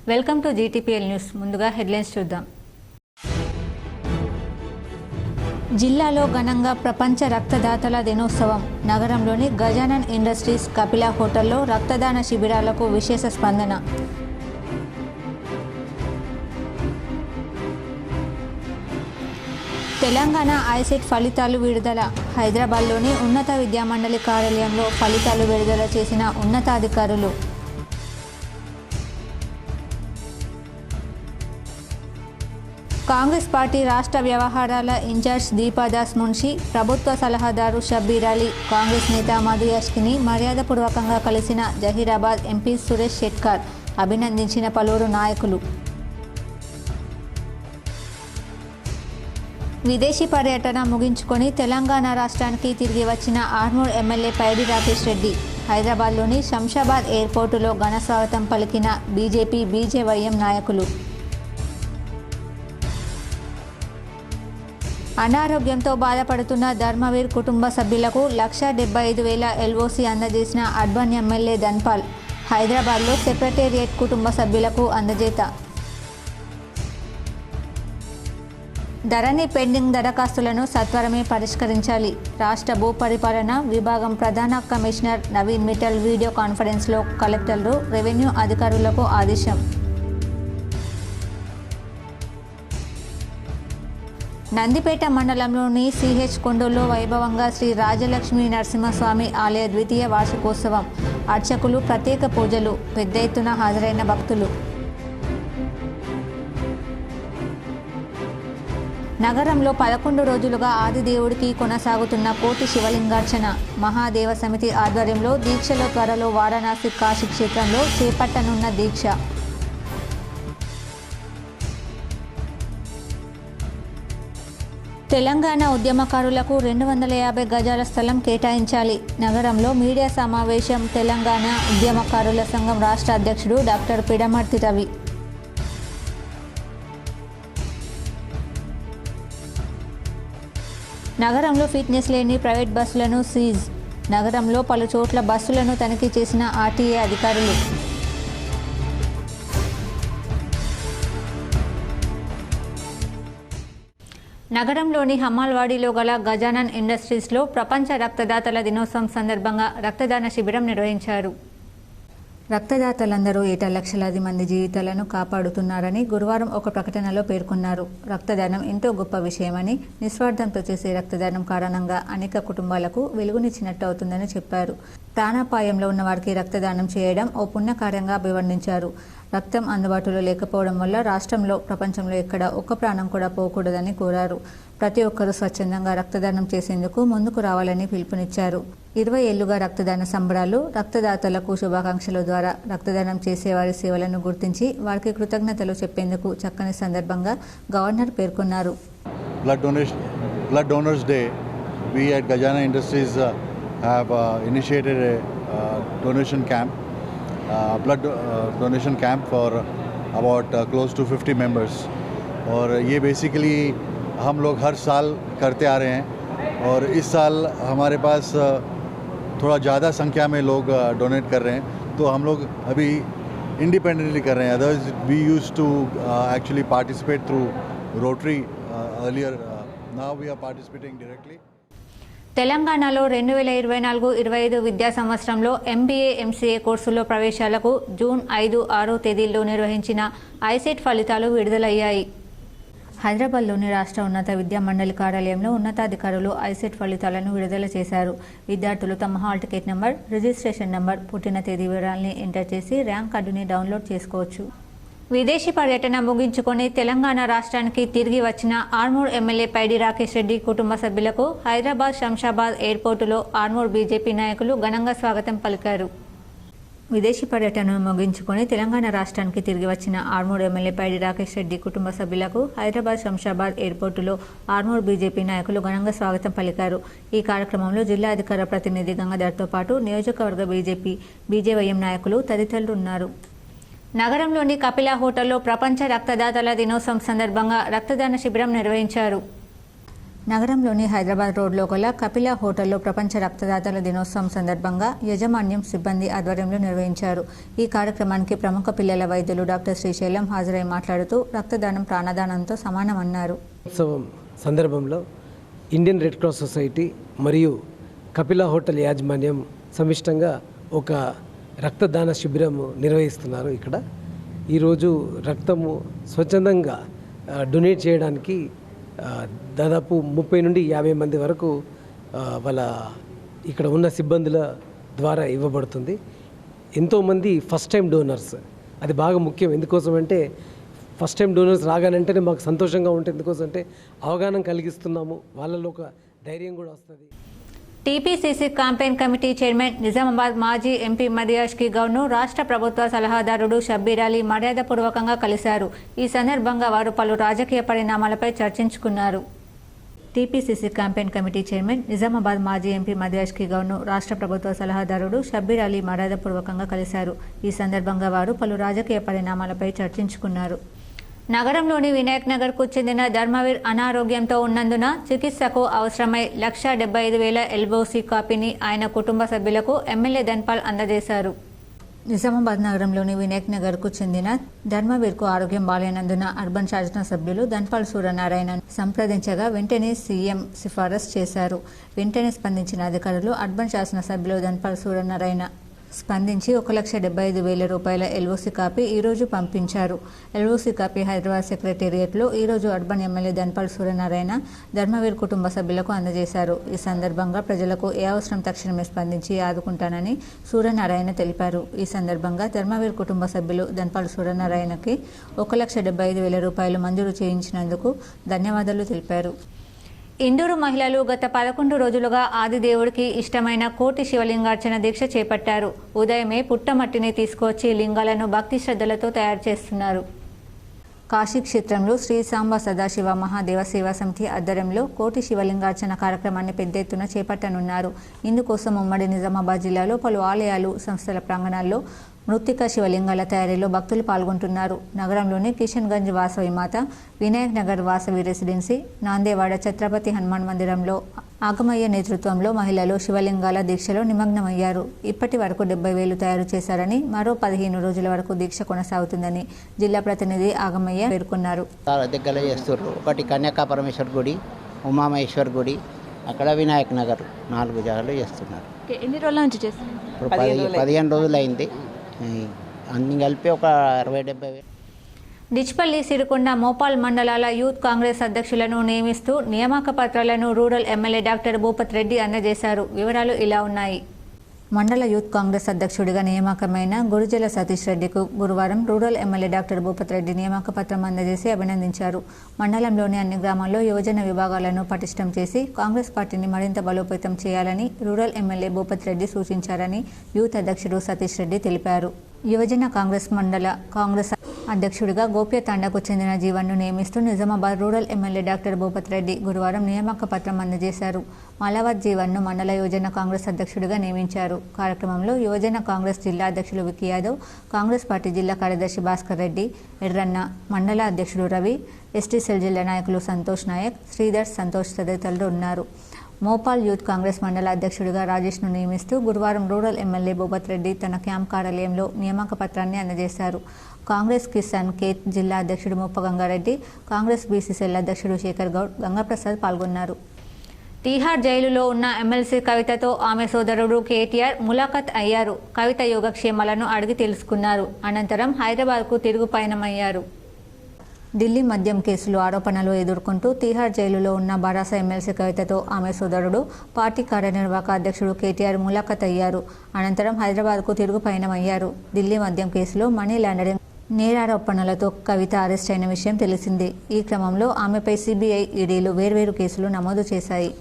Welcome to GTPL news. ముందుగా headlines చూద్దాం. జిల్లాలో ఘనంగా ప్రపంచ రక్తదాతల దినోత్సవం. నగరంలోని గజానన్ ఇండస్ట్రీస్ కపిల హోటల్లో రక్తదాన శిబిరాలకు విశేష స్పందన. తెలంగాణ ఐసెట్ ఫలితాలు విడుదల. హైదరాబాద్లోని ఉన్నత విద్యామండలి కార్యాలయంలో ఫలితాలు విడుదల చేసిన ఉన్నతాధికారులు. కాంగ్రెస్ పార్టీ రాష్ట్ర వ్యవహారాల ఇన్ఛార్జ్ దీపాదాస్ మున్షి, ప్రభుత్వ సలహాదారు షబ్బీర్ అలీ, కాంగ్రెస్ నేత మధు యాష్కిని మర్యాదపూర్వకంగా కలిసిన జహీరాబాద్ ఎంపీ సురేష్ షెట్కార్, అభినందించిన పలువురు నాయకులు. విదేశీ పర్యటన ముగించుకొని తెలంగాణ రాష్ట్రానికి తిరిగి వచ్చిన ఆర్మూర్ ఎమ్మెల్యే పైడి రాకేష్ రెడ్డి, హైదరాబాద్లోని శంషాబాద్ ఎయిర్పోర్టులో ఘన స్వాగతం పలికిన బీజేపీ బీజేవైఎం నాయకులు. అనారోగ్యంతో బాధపడుతున్న ధర్మవీర్ కుటుంబ సభ్యులకు 1,75,000 ఎల్ఓసి అందజేసిన అర్బన్ ఎమ్మెల్యే ధన్పాల్, హైదరాబాద్లో సెక్రటేరియట్ కుటుంబ సభ్యులకు అందజేత. ధరణి పెండింగ్ దరఖాస్తులను సత్వరమే పరిష్కరించాలి. రాష్ట్ర భూపరిపాలన విభాగం ప్రధాన కమిషనర్ నవీన్ మిట్టల్ వీడియో కాన్ఫరెన్స్లో కలెక్టర్లు, రెవెన్యూ అధికారులకు ఆదేశం. నందిపేట మండలంలోని సిహెచ్ కొండూరులో వైభవంగా శ్రీ రాజలక్ష్మీ నరసింహస్వామి ఆలయ ద్వితీయ వార్షికోత్సవం. అర్చకులు ప్రత్యేక పూజలు, పెద్ద ఎత్తున హాజరైన భక్తులు. నగరంలో 11 రోజులుగా ఆదిదేవుడికి కొనసాగుతున్న కోటి శివలింగార్చన. మహాదేవ సమితి ఆధ్వర్యంలో దీక్షలో త్వరలో వారణాసి కాశీ క్షేత్రంలో చేపట్టనున్న దీక్ష. తెలంగాణ ఉద్యమకారులకు 250 గజాల స్థలం కేటాయించాలి. నగరంలో మీడియా సమావేశం. తెలంగాణ ఉద్యమకారుల సంఘం రాష్ట్ర అధ్యక్షుడు డాక్టర్ పిడమర్తి రవి. నగరంలో ఫిట్నెస్ లేని ప్రైవేట్ బస్సులను సీజ్. నగరంలో పలు చోట్ల బస్సులను తనిఖీ చేసిన ఆర్టీఏ అధికారులు. నగరంలోని హమ్మాల్వాడీలో గల గజానన్ ఇండస్ట్రీస్లో ప్రపంచ రక్తదాతల దినోత్సవం సందర్భంగా రక్తదాన శిబిరం నిర్వహించారు. రక్తదాతలందరూ ఏటా లక్షలాది మంది జీవితాలను కాపాడుతున్నారని గురువారం ఒక ప్రకటనలో పేర్కొన్నారు. రక్తదానం ఎంతో గొప్ప విషయమని, నిస్వార్థంతో చేసే రక్తదానం కారణంగా అనేక కుటుంబాలకు వెలుగునిచ్చినట్టు అవుతుందని చెప్పారు. ప్రాణాపాయంలో ఉన్న వారికి రక్తదానం చేయడం ఓ పుణ్యకార్యంగా అభివర్ణించారు. రక్తం అందుబాటులో లేకపోవడం వల్ల రాష్ట్రంలో, ప్రపంచంలో ఎక్కడ ఒక్క ప్రాణం కూడా పోకూడదని కోరారు. ప్రతి ఒక్కరూ స్వచ్ఛందంగా రక్తదానం చేసేందుకు ముందుకు రావాలని పిలుపునిచ్చారు. 20 ఏళ్లుగా రక్తదాన సంబరాలు, రక్తదాతలకు శుభాకాంక్షల ద్వారా రక్తదానం చేసేవారి సేవలను గుర్తించి వారికి కృతజ్ఞతలు చెప్పేందుకు చక్కని సందర్భంగా గవర్నర్ పేర్కొన్నారు. Blood Donors Day, we at Gajana Industries have initiated a donation camp, blood donation camp for about close to 50 members. और ये बेसिकली हम लोग हर साल करते आ रहे हैं और इस साल हमारे पास थोड़ा ज़्यादा संख्या में लोग डोनेट कर रहे हैं, तो हम लोग अभी इंडिपेंडेंटली कर रहे हैं. Otherwise we use to actually participate through Rotary earlier. Now we are participating directly. తెలంగాణలో 2024-25 విద్యా సంవత్సరంలో ఎంబీఏ, ఎంసీఏ కోర్సుల్లో ప్రవేశాలకు జూన్ 5, 6 తేదీల్లో నిర్వహించిన ఐసెట్ ఫలితాలు విడుదలయ్యాయి. హైదరాబాద్లోని రాష్ట్ర ఉన్నత విద్యా మండలి కార్యాలయంలో ఉన్నతాధికారులు ఐసెట్ ఫలితాలను విడుదల చేశారు. విద్యార్థులు తమ hall ticket number, registration number, పుట్టిన తేదీ వివరాలని ఎంటర్ చేసి ర్యాంక్ కార్డుని డౌన్లోడ్ చేసుకోవచ్చు. విదేశీ పర్యటన ముగించుకొని తెలంగాణ రాష్ట్రానికి తిరిగి వచ్చిన ఆర్మూర్ ఎమ్మెల్యే పైడి రాకేష్ రెడ్డి కుటుంబ సభ్యులకు హైదరాబాద్ శంషాబాద్ ఎయిర్పోర్టులో ఆర్మూర్ బీజేపీ నాయకులు ఘనంగా స్వాగతం పలికారు. విదేశీ పర్యటనను ముగించుకొని తెలంగాణ రాష్ట్రానికి తిరిగి వచ్చిన ఆర్మూర్ ఎమ్మెల్యే పైడి రాకేష్ రెడ్డి కుటుంబ సభ్యులకు హైదరాబాద్ శంషాబాద్ ఎయిర్పోర్టులో ఆర్మూర్ బీజేపీ నాయకులు ఘనంగా స్వాగతం పలికారు. ఈ కార్యక్రమంలో జిల్లా అధికార ప్రతినిధి గంగాధర్తో పాటు నియోజకవర్గ బీజేపీ బీజేవైఎం నాయకులు తదితరులు ఉన్నారు. నగరంలోని కపిల హోటల్లో ప్రపంచ రక్తదాతల దినోత్సవం సందర్భంగా రక్తదాన శిబిరం నిర్వహించారు. నగరంలోని హైదరాబాద్ రోడ్లో గల కపిల హోటల్లో ప్రపంచ రక్తదాతల దినోత్సవం సందర్భంగా యాజమాన్యం సిబ్బంది ఆధ్వర్యంలో నిర్వహించారు. ఈ కార్యక్రమానికి ప్రముఖ పిల్లల వైద్యులు డాక్టర్ శ్రీశైలం హాజరై మాట్లాడుతూ రక్తదానం ప్రాణదానంతో సమానమన్నారు. ఉత్సవం సందర్భంలో ఇండియన్ రెడ్ క్రాస్ సొసైటీ మరియు కపిల హోటల్ యాజమాన్యం సమిష్టంగా ఒక రక్తదాన శిబిరం నిర్వహిస్తున్నారు. ఇక్కడ ఈరోజు రక్తము స్వచ్ఛందంగా డొనేట్ చేయడానికి దాదాపు 30 నుండి 50 మంది వరకు వాళ్ళ ఇక్కడ ఉన్న సిబ్బందుల ద్వారా ఇవ్వబడుతుంది. ఎంతోమంది ఫస్ట్ టైం డోనర్స్, అది బాగా ముఖ్యం. ఎందుకోసం అంటే ఫస్ట్ టైం డోనర్స్ రాగానంటేనే మాకు సంతోషంగా ఉంటుంది. ఎందుకోసం అంటే అవగాహన కలిగిస్తున్నాము, వాళ్ళలో ఒక ధైర్యం కూడా వస్తుంది. TPCC campaign committee chairman Nizamabad మాజీ ఎంపీ మదియాష్కి గౌడ్ను రాష్ట్ర ప్రభుత్వ సలహాదారుడు షబ్బీర్ అలీ మర్యాదపూర్వకంగా కలిశారు. ఈ సందర్భంగా వారు పలు రాజకీయ పరిణామాలపై చర్చించుకున్నారు. TPCC campaign committee chairman Nizamabad మాజీ ఎంపీ మదియాష్కి గౌడ్ను రాష్ట్ర ప్రభుత్వ సలహాదారుడు షబ్బీర్ అలీ మర్యాదపూర్వకంగా కలిశారు. ఈ సందర్భంగా వారు పలు రాజకీయ పరిణామాలపై చర్చించుకున్నారు. నగరంలోని వినాయక్ నగర్కు చెందిన ధర్మవీర్ అనారోగ్యంతో ఉన్నందున చికిత్సకు అవసరమై 1,75,000 ఎల్ఓసి కాపీని ఆయన కుటుంబ సభ్యులకు ఎమ్మెల్యే ధన్పాల్ అందజేశారు. నిజామాబాద్ నగరంలోని వినాయక్ నగర్కు చెందిన ధర్మవీర్కు ఆరోగ్యం బాలేనందున అర్బన్ శాసనసభ్యులు ధన్పాల్ సూర్యనారాయణను సంప్రదించగా వెంటనే సీఎం సిఫారసు చేశారు. వెంటనే స్పందించిన అధికారులు అర్బన్ శాసనసభ్యులు ధన్పాల్ సూర్యనారాయణ స్పందించి 1,75,000 రూపాయల ఎల్ఓసి కాపీ ఈరోజు పంపించారు. ఎల్ఓసి కాపీ హైదరాబాద్ సెక్రటేరియట్లో ఈరోజు అర్బన్ ఎమ్మెల్యే ధన్పాల్ సూర్యనారాయణ ధర్మవీర్ కుటుంబ సభ్యులకు అందజేశారు. ఈ సందర్భంగా ప్రజలకు ఏ అవసరం తక్షణమే స్పందించి ఆదుకుంటానని సూర్యనారాయణ తెలిపారు. ఈ సందర్భంగా ధర్మవీర్ కుటుంబ సభ్యులు ధన్పాల్ సూర్యనారాయణకి 1,75,000 రూపాయలు మంజూరు చేయించినందుకు ధన్యవాదాలు తెలిపారు. ఇందూరు మహిళలు గత 11 రోజులుగా ఆదిదేవుడికి ఇష్టమైన కోటి శివలింగార్చన దీక్ష చేపట్టారు. ఉదయమే పుట్టమట్టిని తీసుకువచ్చి లింగాలను భక్తి శ్రద్ధలతో తయారు చేస్తున్నారు. కాశీ క్షేత్రంలో శ్రీ సాంబ సదాశివ మహాదేవ సేవా సమితి ఆధ్వర్యంలో కోటి శివలింగార్చన కార్యక్రమాన్ని పెద్ద ఎత్తున చేపట్టనున్నారు. ఇందుకోసం ఉమ్మడి నిజామాబాద్ జిల్లాలో పలు ఆలయాలు, సంస్థల ప్రాంగణాల్లో మృత్తికా శివలింగాల తయారీలో భక్తులు పాల్గొంటున్నారు. నగరంలోని కిషన్గంజ్ వాసవి మాత, వినాయక్ నగర్ వాసవి రెసిడెన్సీ, నాందేవాడ ఛత్రపతి హనుమాన్ మందిరంలో ఆగమయ్య నేతృత్వంలో మహిళలు శివలింగాల దీక్షలో నిమగ్నమయ్యారు. ఇప్పటి వరకు 70,000 తయారు చేశారని, మరో 15 రోజుల వరకు దీక్ష కొనసాగుతుందని జిల్లా ప్రతినిధి ఆగమయ్య పేర్కొన్నారు. దగ్గర చేస్తున్నారు. ఒకటి కన్యకా పరమేశ్వర్ గుడి, ఉమామహేశ్వర్ గుడి, అక్కడ వినాయక్ నగర్ 4 జాగాలు చేస్తున్నారు. ఎన్ని రోజుల నుంచి చేస్తున్నారు? ఇప్పుడు 15 రోజులు అయింది. అన్ని కలిపి ఒక 60-70,000. డిచ్పల్లి, సిరికొండ, మోపాల్ మండలాల యూత్ కాంగ్రెస్ అధ్యక్షులను నియమిస్తూ నియామక పత్రాలను rural MLA doctor Bhupat Reddy అందజేశారు. వివరాలు ఇలా ఉన్నాయి. మండల యూత్ కాంగ్రెస్ అధ్యక్షుడిగా నియామకమైన గురుజల సతీష్ రెడ్డికు గురువారం rural MLA doctor Bhupat Reddy నియామక పత్రం అందజేసి అభినందించారు. మండలంలోని అన్ని గ్రామాల్లో యువజన విభాగాలను పటిష్టం చేసి కాంగ్రెస్ పార్టీని మరింత బలోపేతం చేయాలని రూరల్ ఎమ్మెల్యే భూపత్ రెడ్డి సూచించారని యూత్ అధ్యక్షుడు సతీష్ రెడ్డి తెలిపారు. యువజన కాంగ్రెస్ మండల కాంగ్రెస్ అధ్యక్షుడిగా గోప్య తాండాకు చెందిన జీవన్ను నియమిస్తూ Nizamabad rural MLA doctor Bhupat Reddy గురువారం నియామక పత్రం అందజేశారు. మాలవత్ జీవన్ను మండల యువజన కాంగ్రెస్ అధ్యక్షుడిగా నియమించారు. కార్యక్రమంలో యువజన కాంగ్రెస్ జిల్లా అధ్యక్షులు వికి యాదవ్, కాంగ్రెస్ పార్టీ జిల్లా కార్యదర్శి భాస్కర్ రెడ్డి, ఎర్రన్న, మండల అధ్యక్షుడు రవి, ఎస్టీ సెల్ జిల్లా నాయకులు సంతోష్ నాయక్, శ్రీధర్, సంతోష్ తదితరులు ఉన్నారు. మోపాల్ యూత్ కాంగ్రెస్ మండల అధ్యక్షుడిగా రాజేష్ను నియమిస్తూ గురువారం రూరల్ ఎమ్మెల్యే భూపత్ రెడ్డి తన క్యాంప్ కార్యాలయంలో నియామక పత్రాన్ని అందజేశారు. కాంగ్రెస్ కిసాన్ కేత్ జిల్లా అధ్యక్షుడు ముప్ప గంగారెడ్డి, కాంగ్రెస్ బీసీసీఎల్ అధ్యక్షుడు శేఖర్ గౌడ్, గంగాప్రసాద్ పాల్గొన్నారు. తీహార్ జైలులో ఉన్న ఎమ్మెల్సీ కవితతో ఆమె సోదరుడు కేటీఆర్ ములాఖత్ అయ్యారు. కవిత యోగక్షేమాలను అడిగి తెలుసుకున్నారు. అనంతరం హైదరాబాద్కు తిరుగు పయనమయ్యారు. ఢిల్లీ మద్యం కేసులో ఆరోపణలు ఎదుర్కొంటూ తీహార్ జైలులో ఉన్న బారాస ఎమ్మెల్సీ కవితతో ఆమె సోదరుడు, పార్టీ కార్యనిర్వాహక అధ్యక్షుడు కేటీఆర్ ములాఖత్ అయ్యారు. అనంతరం హైదరాబాద్కు తిరుగు పయనమయ్యారు. ఢిల్లీ మద్యం కేసులో మనీ లాండరింగ్ నేరారోపణలతో కవిత అరెస్ట్ అయిన విషయం తెలిసిందే. ఈ క్రమంలో ఆమెపై సిబిఐ, ఈడీలు వేర్వేరు కేసులు నమోదు చేశాయి.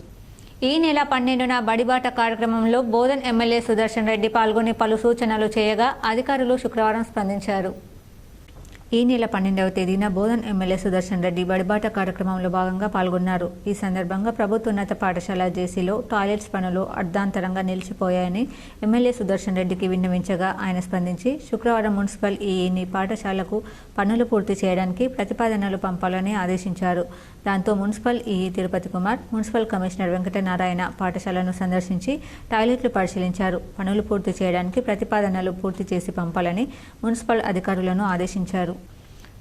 ఈ నెల 12న బడిబాట కార్యక్రమంలో బోధన్ ఎమ్మెల్యే సుదర్శన్ రెడ్డి పాల్గొని పలు సూచనలు చేయగా అధికారులు శుక్రవారం స్పందించారు. ఈ నెల 12వ తేదీన బోధన్ ఎమ్మెల్యే సుదర్శన్ రెడ్డి బడిబాట కార్యక్రమంలో భాగంగా పాల్గొన్నారు. ఈ సందర్భంగా ప్రభుత్వోన్నత పాఠశాల జేసీలో టాయిలెట్స్ పనులు అర్ధాంతరంగా నిలిచిపోయాయని ఎమ్మెల్యే సుదర్శన్ రెడ్డికి విన్నవించగా ఆయన స్పందించి శుక్రవారం మున్సిపల్ ఈఈని పాఠశాలకు పనులు పూర్తి చేయడానికి ప్రతిపాదనలు పంపాలని ఆదేశించారు. దాంతో municipal EE Tirupati Kumar, municipal commissioner Venkatanarayana పాఠశాలను సందర్శించి టాయిలెట్లు పరిశీలించారు. పనులు పూర్తి చేయడానికి ప్రతిపాదనలు పూర్తి చేసి పంపాలని మున్సిపల్ అధికారులను ఆదేశించారు.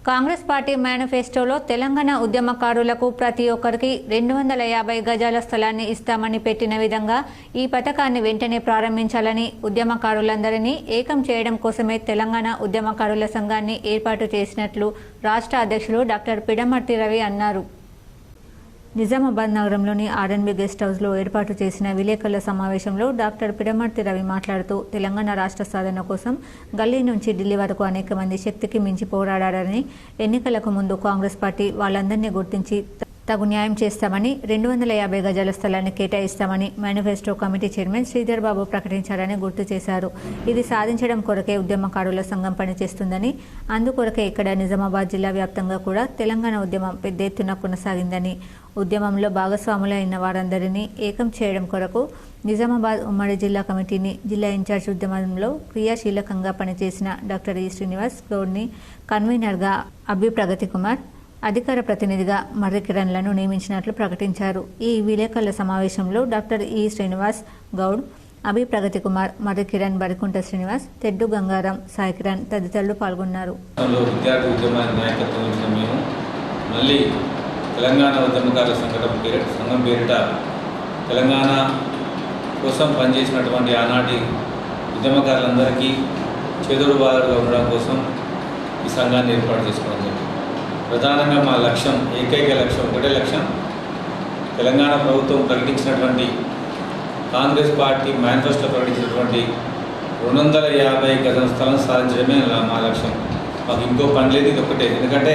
కాంగ్రెస్ పార్టీ మేనిఫెస్టోలో తెలంగాణ ఉద్యమకారులకు ప్రతి ఒక్కరికి 250 గజాల స్థలాన్ని ఇస్తామని పెట్టిన విధంగా ఈ పథకాన్ని వెంటనే ప్రారంభించాలని, ఉద్యమకారులందరినీ ఏకం చేయడం కోసమే తెలంగాణ ఉద్యమకారుల సంఘాన్ని ఏర్పాటు చేసినట్లు రాష్ట్ర అధ్యక్షులు డాక్టర్ పిడమర్తి రవి అన్నారు. నిజామాబాద్ నగరంలోని ఆర్ఎన్బి గెస్ట్ హౌస్లో ఏర్పాటు చేసిన విలేకరుల సమావేశంలో డాక్టర్ పిడమర్తి రవి మాట్లాడుతూ తెలంగాణ రాష్ట్ర సాధన కోసం గల్లీ నుంచి ఢిల్లీ వరకు అనేక మంది శక్తికి మించి పోరాడారని, ఎన్నికలకు ముందు కాంగ్రెస్ పార్టీ వాళ్ళందరినీ గుర్తించి తగు న్యాయం చేస్తామని, 250 గజాల స్థలాన్ని కేటాయిస్తామని manifesto committee chairman Sridhar Babu ప్రకటించారని గుర్తు చేశారు. ఇది సాధించడం కొరకే ఉద్యమకారుల సంఘం పనిచేస్తుందని, అందుకొరకే ఇక్కడ నిజామాబాద్ జిల్లా వ్యాప్తంగా కూడా తెలంగాణ ఉద్యమం పెద్ద ఎత్తున కొనసాగిందని, ఉద్యమంలో భాగస్వాములైన వారందరినీ ఏకం చేయడం కొరకు నిజామాబాద్ ఉమ్మడి జిల్లా కమిటీని జిల్లా ఇన్ఛార్జ్ ఉద్యమంలో క్రియాశీలకంగా పనిచేసిన డాక్టర్ ఈ శ్రీనివాస్ గౌడ్ని కన్వీనర్గా అభి ప్రగతి కుమార్, అధికార ప్రతినిధిగా మర్రి కిరణ్లను నియమించినట్లు ప్రకటించారు. ఈ విలేకరుల సమావేశంలో డాక్టర్ ఈ శ్రీనివాస్ గౌడ్, అభి ప్రగతి కుమార్, మర్రి కిరణ్, బరికుంట శ్రీనివాస్, తెడ్డు గంగారాం, సాయి కిరణ్ తదితరులు పాల్గొన్నారు. విద్యార్థి ఉద్యమానికి నాయకత్వం ఇచ్చిన మేము మళ్ళీ తెలంగాణ ఉద్యమకారుల సంఘం పేరిట తెలంగాణ కోసం పనిచేసినటువంటి ఆనాటి ఉద్యమకారులందరికీ చేదోడు వాదోడుగా ఉండడం కోసం ఈ సంఘాన్ని ఏర్పాటు చేసుకోవడం జరిగింది. ప్రధానంగా మా లక్ష్యం, ఏకైక లక్ష్యం, ఒకటే లక్ష్యం, తెలంగాణ ప్రభుత్వం ప్రకటించినటువంటి కాంగ్రెస్ పార్టీ మేనిఫెస్టో ప్రకటించినటువంటి 250 గజం స్థలం సాధించడమే మా లక్ష్యం. మాకు ఇంకో పని లేదు, ఇది ఒక్కటే. ఎందుకంటే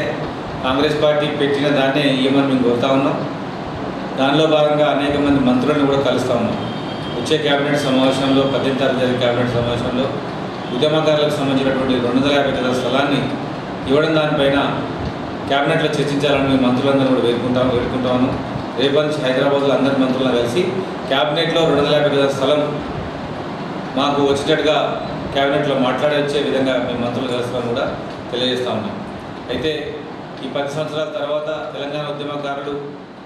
కాంగ్రెస్ పార్టీ పెట్టిన దాన్నే ఏమని మేము కోరుతా ఉన్నాం. దానిలో భాగంగా అనేక మంది మంత్రులను కూడా కలుస్తూ ఉన్నాం. వచ్చే క్యాబినెట్ సమావేశంలో, 18వ తారీఖు క్యాబినెట్ సమావేశంలో ఉద్యమకారులకు సంబంధించినటువంటి 250 గజాల స్థలాన్ని ఇవ్వడం దానిపైన క్యాబినెట్లో చర్చించాలని మేము మంత్రులందరూ కూడా వేడుకుంటాము. రేపటి నుంచి హైదరాబాద్లో అందరి మంత్రులను కలిసి క్యాబినెట్లో 250 గజాల స్థలం మాకు వచ్చేటట్టుగా క్యాబినెట్లో మాట్లాడి వచ్చే విధంగా మేము మంత్రులు కలుస్తామని కూడా తెలియజేస్తూ ఉన్నాం. అయితే ఈ 10 సంవత్సరాల తర్వాత తెలంగాణ ఉద్యమకారులు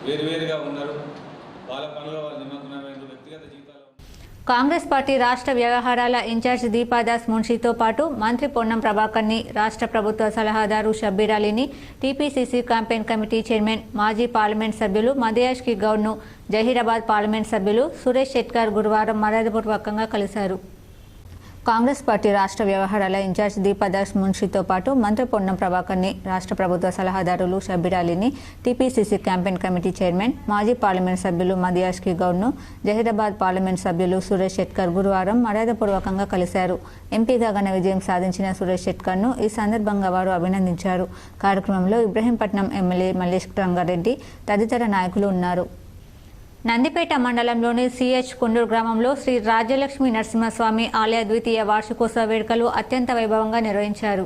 వేరువేరుగా ఉన్నారు. వాళ్ళ పనులు వాళ్ళ నిమగ్నమైన వ్యక్తిగత జీవితాలు. కాంగ్రెస్ పార్టీ రాష్ట్ర వ్యవహారాల ఇన్ఛార్జ్ దీపాదాస్ మున్షితో పాటు మంత్రి పొన్నం ప్రభాకర్ని, రాష్ట్ర ప్రభుత్వ సలహాదారు షబ్బీర్ అలీని, టీపీసీసీ క్యాంపెయిన్ కమిటీ చైర్మన్, మాజీ పార్లమెంట్ సభ్యులు మదయాష్కి గౌడ్ను, జహీరాబాద్ పార్లమెంట్ సభ్యులు సురేష్ షెట్కర్ గురువారం మర్యాదపూర్వకంగా కలిశారు. కాంగ్రెస్ పార్టీ రాష్ట్ర వ్యవహారాల ఇన్ఛార్జ్ దీపాదాస్ మున్షితో పాటు మంత్రి పొన్నం ప్రభాకర్ని, రాష్ట్ర ప్రభుత్వ సలహాదారులు షబ్బీర్ అలీని, టీపీసీసీ క్యాంపెయిన్ కమిటీ చైర్మన్, మాజీ పార్లమెంట్ సభ్యులు మదయాష్కి గౌడ్ను, జహీరాబాద్ పార్లమెంట్ సభ్యులు సురేష్ షెట్కర్ గురువారం మర్యాదపూర్వకంగా కలిశారు. ఎంపీగా ఘన విజయం సాధించిన సురేష్ షెట్కర్ను ఈ సందర్భంగా వారు అభినందించారు. కార్యక్రమంలో ఇబ్రహీంపట్నం ఎమ్మెల్యే మల్లేష్ రంగారెడ్డి తదితర నాయకులు ఉన్నారు. నందిపేట మండలంలోని సిహెచ్ కొండూరు గ్రామంలో శ్రీ రాజ్యలక్ష్మి నరసింహస్వామి ఆలయ ద్వితీయ వార్షికోత్సవ వేడుకలు అత్యంత వైభవంగా నిర్వహించారు.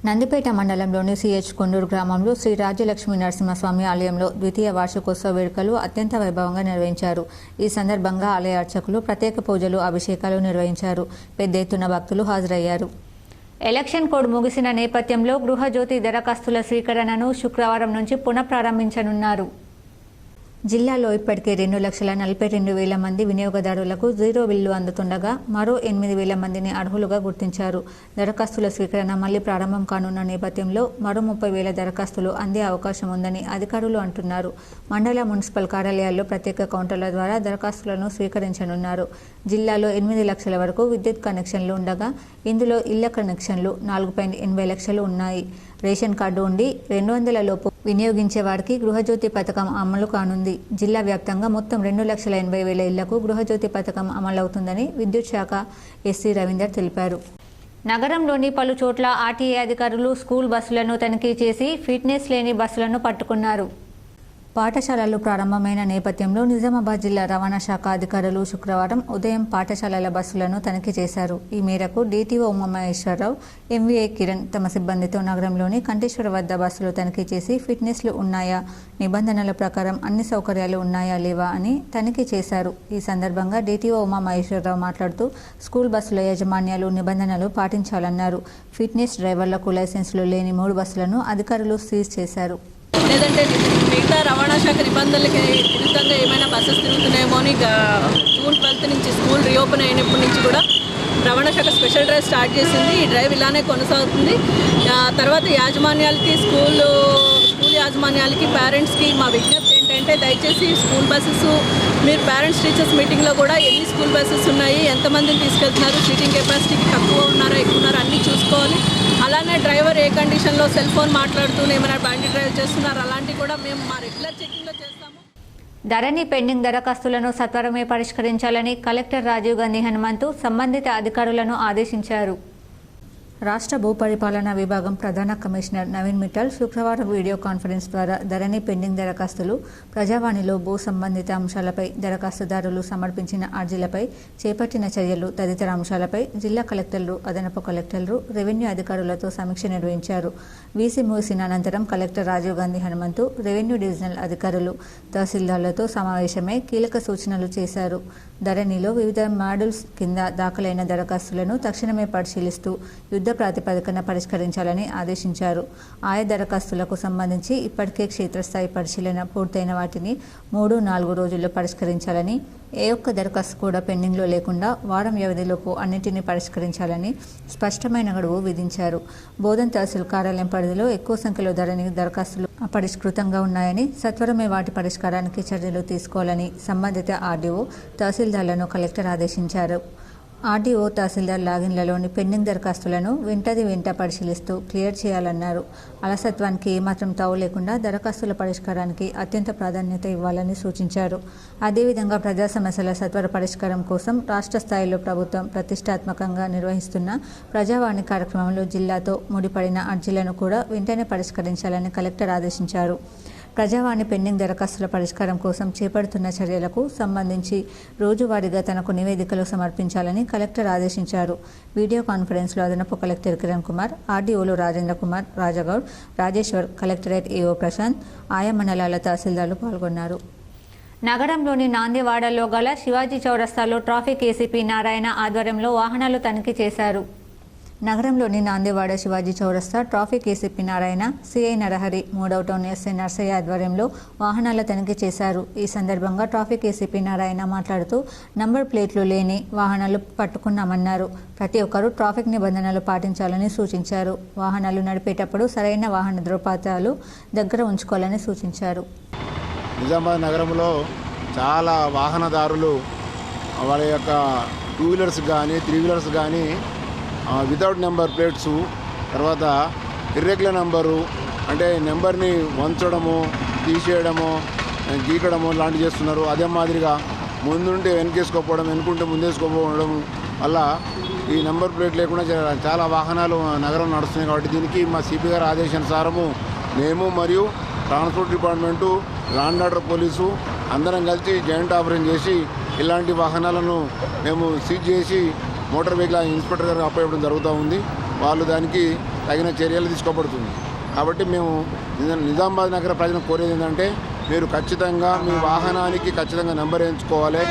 నందిపేట మండలంలోని సిహెచ్ కొండూరు గ్రామంలో శ్రీ రాజ్యలక్ష్మి నరసింహస్వామి ఆలయంలో ద్వితీయ వార్షికోత్సవ వేడుకలు అత్యంత వైభవంగా నిర్వహించారు. ఈ సందర్భంగా ఆలయ అర్చకులు ప్రత్యేక పూజలు, అభిషేకాలు నిర్వహించారు. పెద్ద ఎత్తున భక్తులు హాజరయ్యారు. ఎలక్షన్ కోడ్ ముగిసిన నేపథ్యంలో గృహజ్యోతి దరఖాస్తుల స్వీకరణను శుక్రవారం నుంచి పునఃప్రారంభించనున్నారు. జిల్లాలో ఇప్పటికే 2,42,000 మంది వినియోగదారులకు జీరో బిల్లు అందుతుండగా మరో 8,000 మందిని అర్హులుగా గుర్తించారు. దరఖాస్తుల స్వీకరణ మళ్లీ ప్రారంభం కానున్న నేపథ్యంలో మరో 30,000 దరఖాస్తులు అందే అవకాశం ఉందని అధికారులు అంటున్నారు. మండల మున్సిపల్ కార్యాలయాల్లో ప్రత్యేక కౌంటర్ల ద్వారా దరఖాస్తులను స్వీకరించనున్నారు. జిల్లాలో 8 లక్షల వరకు విద్యుత్ కనెక్షన్లు ఉండగా ఇందులో ఇళ్ల కనెక్షన్లు 4.80 లక్షలు ఉన్నాయి. రేషన్ కార్డు ఉండి 200 లోపు వినియోగించే వారికి గృహజ్యోతి పథకం అమలు కానుంది. జిల్లా వ్యాప్తంగా మొత్తం 2,80,000 ఇళ్లకు గృహజ్యోతి పథకం అమలవుతుందని విద్యుత్ శాఖ ఎస్సీ రవీందర్ తెలిపారు. నగరంలోని పలు చోట్ల ఆర్టీఏ అధికారులు స్కూల్ బస్సులను తనిఖీ చేసి ఫిట్నెస్ లేని బస్సులను పట్టుకున్నారు. పాఠశాలలు ప్రారంభమైన నేపథ్యంలో నిజామాబాద్ జిల్లా రవాణా శాఖ అధికారులు శుక్రవారం ఉదయం పాఠశాలల బస్సులను తనిఖీ చేశారు. ఈ మేరకు డీటీఓ ఉమామహేశ్వరరావు, ఎంవీఏ కిరణ్ తమ సిబ్బందితో నగరంలోని కంఠేశ్వర వద్ద బస్సులు తనిఖీ చేసి ఫిట్నెస్లు ఉన్నాయా, నిబంధనల ప్రకారం అన్ని సౌకర్యాలు ఉన్నాయా లేవా అని తనిఖీ చేశారు. ఈ సందర్భంగా డీటీఓ ఉమామహేశ్వరరావు మాట్లాడుతూ స్కూల్ బస్సుల యాజమాన్యాలు నిబంధనలు పాటించాలన్నారు. ఫిట్నెస్ డ్రైవర్లకు లైసెన్సులు లేని 3 బస్సులను అధికారులు సీజ్ చేశారు. లేదంటే మిగతా రవాణా శాఖ నిబంధనలకి విరుద్ధంగా ఏమైనా బస్సెస్ తిరుగుతున్నాయేమో అని జూన్ 12 నుంచి స్కూల్ రీఓపెన్ అయినప్పటి నుంచి కూడా రవాణా శాఖ స్పెషల్ డ్రైవ్ స్టార్ట్ చేసింది. ఈ డ్రైవ్ ఇలానే కొనసాగుతుంది. తర్వాత యాజమాన్యాలకి స్కూల్ యాజమాన్యాలకి పేరెంట్స్కి మా విజ్ఞప్తి ఏంటంటే దయచేసి స్కూల్ బస్సెస్ మీరు పేరెంట్స్ టీచర్స్ మీటింగ్లో కూడా ఎన్ని స్కూల్ బస్సెస్ ఉన్నాయి, ఎంతమందిని తీసుకెళ్తున్నారు, సీటింగ్ కెపాసిటీకి తక్కువ ఉన్నారా ఎక్కువ ఉన్నారా అన్నీ చూసుకోవాలి. అలానే డ్రైవర్ ఏ కండిషన్లో సెల్ ఫోన్ మాట్లాడుతూ ఏమైనా బండి డ్రైవ్ చేస్తున్నారు అలాంటివి కూడా మేము మా రెగ్యులర్ చెకింగ్లో చేస్తాము. ధరణి పెండింగ్ దరఖాస్తులను సత్వరమే పరిష్కరించాలని కలెక్టర్ రాజీవ్ గాంధీ హనుమంతు సంబంధిత అధికారులను ఆదేశించారు. రాష్ట్ర భూపరిపాలన విభాగం ప్రధాన కమిషనర్ నవీన్ మిట్టల్ శుక్రవారం వీడియో కాన్ఫరెన్స్ ద్వారా ధరణి పెండింగ్ దరఖాస్తులు, ప్రజావాణిలో భూ సంబంధిత అంశాలపై దరఖాస్తుదారులు సమర్పించిన అర్జీలపై చేపట్టిన చర్యలు తదితర అంశాలపై జిల్లా కలెక్టర్లు, అదనపు కలెక్టర్లు, రెవెన్యూ అధికారులతో సమీక్ష నిర్వహించారు. వీసీ ముగిసిన అనంతరం collector Rajiv Gandhi Hanumanthu revenue divisional అధికారులు, తహసీల్దార్లతో సమావేశమై కీలక సూచనలు చేశారు. ధరణిలో వివిధ మాడ్యూల్స్ కింద దాఖలైన దరఖాస్తులను తక్షణమే పరిశీలిస్తూ యుద్ధ ప్రాతిపదికన పరిష్కరించాలని ఆదేశించారు. ఆయా దరఖాస్తులకు సంబంధించి ఇప్పటికే క్షేత్రస్థాయి పరిశీలన పూర్తయిన వాటిని 3-4 రోజుల్లో పరిష్కరించాలని, ఏ ఒక్క దరఖాస్తు కూడా పెండింగ్లో లేకుండా వారం వ్యవధిలోపు అన్నింటినీ పరిష్కరించాలని స్పష్టమైన గడువు విధించారు. బోధన్ తహసీల్ కార్యాలయం పరిధిలో ఎక్కువ సంఖ్యలో ధరణి దరఖాస్తులు అపరిష్కృతంగా ఉన్నాయని, సత్వరమే వాటి పరిష్కారానికి చర్యలు తీసుకోవాలని సంబంధిత ఆర్డీఓ, తహసీల్దార్లను కలెక్టర్ ఆదేశించారు. ఆర్డీఓ, తహసీల్దార్ లాగిన్లలోని పెండింగ్ దరఖాస్తులను వెంట పరిశీలిస్తూ క్లియర్ చేయాలన్నారు. అలసత్వానికి ఏమాత్రం తావు లేకుండా దరఖాస్తుల పరిష్కారానికి అత్యంత ప్రాధాన్యత ఇవ్వాలని సూచించారు. అదేవిధంగా ప్రజా సమస్యల సత్వర పరిష్కారం కోసం రాష్ట్ర స్థాయిలో ప్రభుత్వం ప్రతిష్టాత్మకంగా నిర్వహిస్తున్న ప్రజావాణి కార్యక్రమంలో జిల్లాతో ముడిపడిన అర్జీలను కూడా వెంటనే పరిష్కరించాలని కలెక్టర్ ఆదేశించారు. ప్రజావాణి పెండింగ్ దరఖాస్తుల పరిష్కారం కోసం చేపడుతున్న చర్యలకు సంబంధించి రోజువారీగా తనకు నివేదికలు సమర్పించాలని కలెక్టర్ ఆదేశించారు. వీడియో కాన్ఫరెన్స్లో అదనపు కలెక్టర్ కిరణ్ కుమార్, ఆర్డీఓలు రాజేంద్ర కుమార్, రాజగౌడ్, రాజేశ్వర్, కలెక్టరేట్ ఏఓ ప్రశాంత్, ఆయా మండలాల తహసీల్దార్లు పాల్గొన్నారు. నగరంలోని నాందివాడలో గల శివాజీ చౌరస్తాలో ట్రాఫిక్ ఏసీపీ నారాయణ ఆధ్వర్యంలో వాహనాలు తనిఖీ చేశారు. నగరంలోని నాందివాడ శివాజీ చౌరస్తా traffic ACP Narayana, CI Narahari, 3వ టౌన్ ఎస్ఐ నర్సయ్య ఆధ్వర్యంలో వాహనాల తనిఖీ చేశారు. ఈ సందర్భంగా ట్రాఫిక్ ఏసీపీ నారాయణ మాట్లాడుతూ నంబర్ ప్లేట్లు లేని వాహనాలు పట్టుకున్నామన్నారు. ప్రతి ఒక్కరూ ట్రాఫిక్ నిబంధనలు పాటించాలని సూచించారు. వాహనాలు నడిపేటప్పుడు సరైన వాహన ధృవపత్రాలు దగ్గర ఉంచుకోవాలని సూచించారు. నిజామాబాద్ నగరంలో చాలా వాహనదారులు వాళ్ళ యొక్క 2 వీలర్స్ కానీ 3 వీలర్స్ కానీ వితౌట్ నెంబర్ ప్లేట్స్, తర్వాత ఇర్రెగ్యులర్ నెంబరు అంటే నెంబర్ని వంచడము, తీసేయడము, గీకడము లాంటివి చేస్తున్నారు. అదే మాదిరిగా ముందుంటే వెనకేసుకోకపోవడం, వెనుకుంటే ముందేసుకోకపోవడం వల్ల ఈ నెంబర్ ప్లేట్ లేకుండా చాలా వాహనాలు నగరం నడుస్తున్నాయి. కాబట్టి దీనికి మా సిపి గారి ఆదేశానుసారము మేము మరియు transport department, law and order police అందరం కలిసి జాయింట్ ఆపరేషన్ చేసి ఇలాంటి వాహనాలను మేము సీజ్ చేసి మోటార్ వెహికల్ ఇన్స్పెక్టర్ గారు అప్పయ్యడం జరుగుతూ ఉంది. వాళ్ళు దానికి తగిన చర్యలు తీసుకోబడుతుంది. కాబట్టి మేము నిజామాబాద్ నగర ప్రజలను కోరేది ఏంటంటే మీరు ఖచ్చితంగా మీ వాహనానికి ఖచ్చితంగా నెంబర్ వేయించుకోవాలి.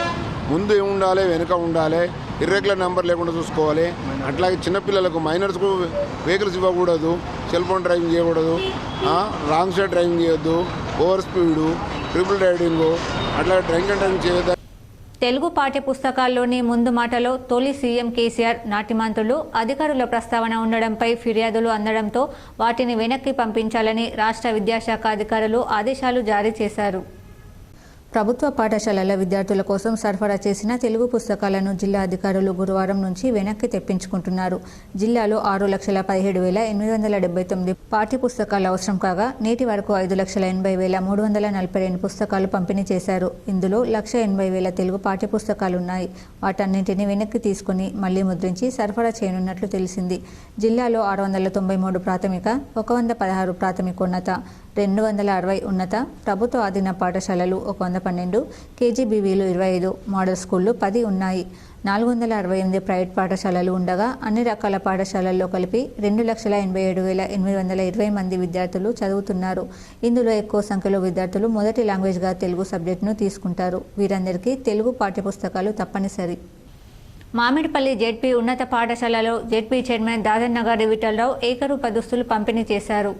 ముందు ఉండాలి, వెనుక ఉండాలి, ఇర్రెగ్యులర్ నెంబర్ లేకుండా చూసుకోవాలి. అట్లాగే చిన్నపిల్లలకు, మైనర్స్కు వెహికల్స్ ఇవ్వకూడదు, సెల్ ఫోన్ డ్రైవింగ్ చేయకూడదు, రాంగ్ సైడ్ డ్రైవింగ్ చేయొద్దు, ఓవర్ స్పీడు, ట్రిపుల్ రైడింగు, అట్లాగే డ్రింక్ అండ్ డ్రైవింగ్ చేయొద్దు. తెలుగు పాఠ్య పుస్తకాల్లోని ముందు మాటలో తొలి సీఎం కేసీఆర్ నాటిమంతులు, అధికారుల ప్రస్తావన ఉండడంపై ఫిర్యాదులు అందడంతో వాటిని వెనక్కి పంపించాలని రాష్ట్ర విద్యాశాఖ అధికారులు ఆదేశాలు జారీ చేశారు. ప్రభుత్వ పాఠశాలల విద్యార్థుల కోసం సరఫరా చేసిన తెలుగు పుస్తకాలను జిల్లా అధికారులు గురువారం నుంచి వెనక్కి తెప్పించుకుంటున్నారు. జిల్లాలో 6,17,879 పాఠ్య పుస్తకాలు అవసరం కాగా నేటి వరకు 5,80,342 పుస్తకాలు పంపిణీ చేశారు. ఇందులో 1,80,000 తెలుగు పాఠ్య పుస్తకాలున్నాయి. వాటన్నింటినీ వెనక్కి తీసుకుని మళ్లీ ముద్రించి సరఫరా చేయనున్నట్లు తెలిసింది. జిల్లాలో 693 ప్రాథమిక, 116 ప్రాథమికోన్నత, 260 ఉన్నత ప్రభుత్వ ఆధీన పాఠశాలలు 112, కేజీబీవీలు 25, మోడల్ స్కూళ్లు 10 ఉన్నాయి. 468 ప్రైవేట్ పాఠశాలలు ఉండగా అన్ని రకాల పాఠశాలల్లో కలిపి 2,87,820 మంది విద్యార్థులు చదువుతున్నారు. ఇందులో ఎక్కువ సంఖ్యలో విద్యార్థులు మొదటి లాంగ్వేజ్గా తెలుగు సబ్జెక్టును తీసుకుంటారు. వీరందరికీ తెలుగు పాఠ్యపుస్తకాలు తప్పనిసరి. మామిడిపల్లి జెడ్పీ ఉన్నత పాఠశాలలో జెడ్పీ చైర్మన్ దాదన్నగారి విఠలరావు ఏకరూప దుస్తులు పంపిణీ చేశారు.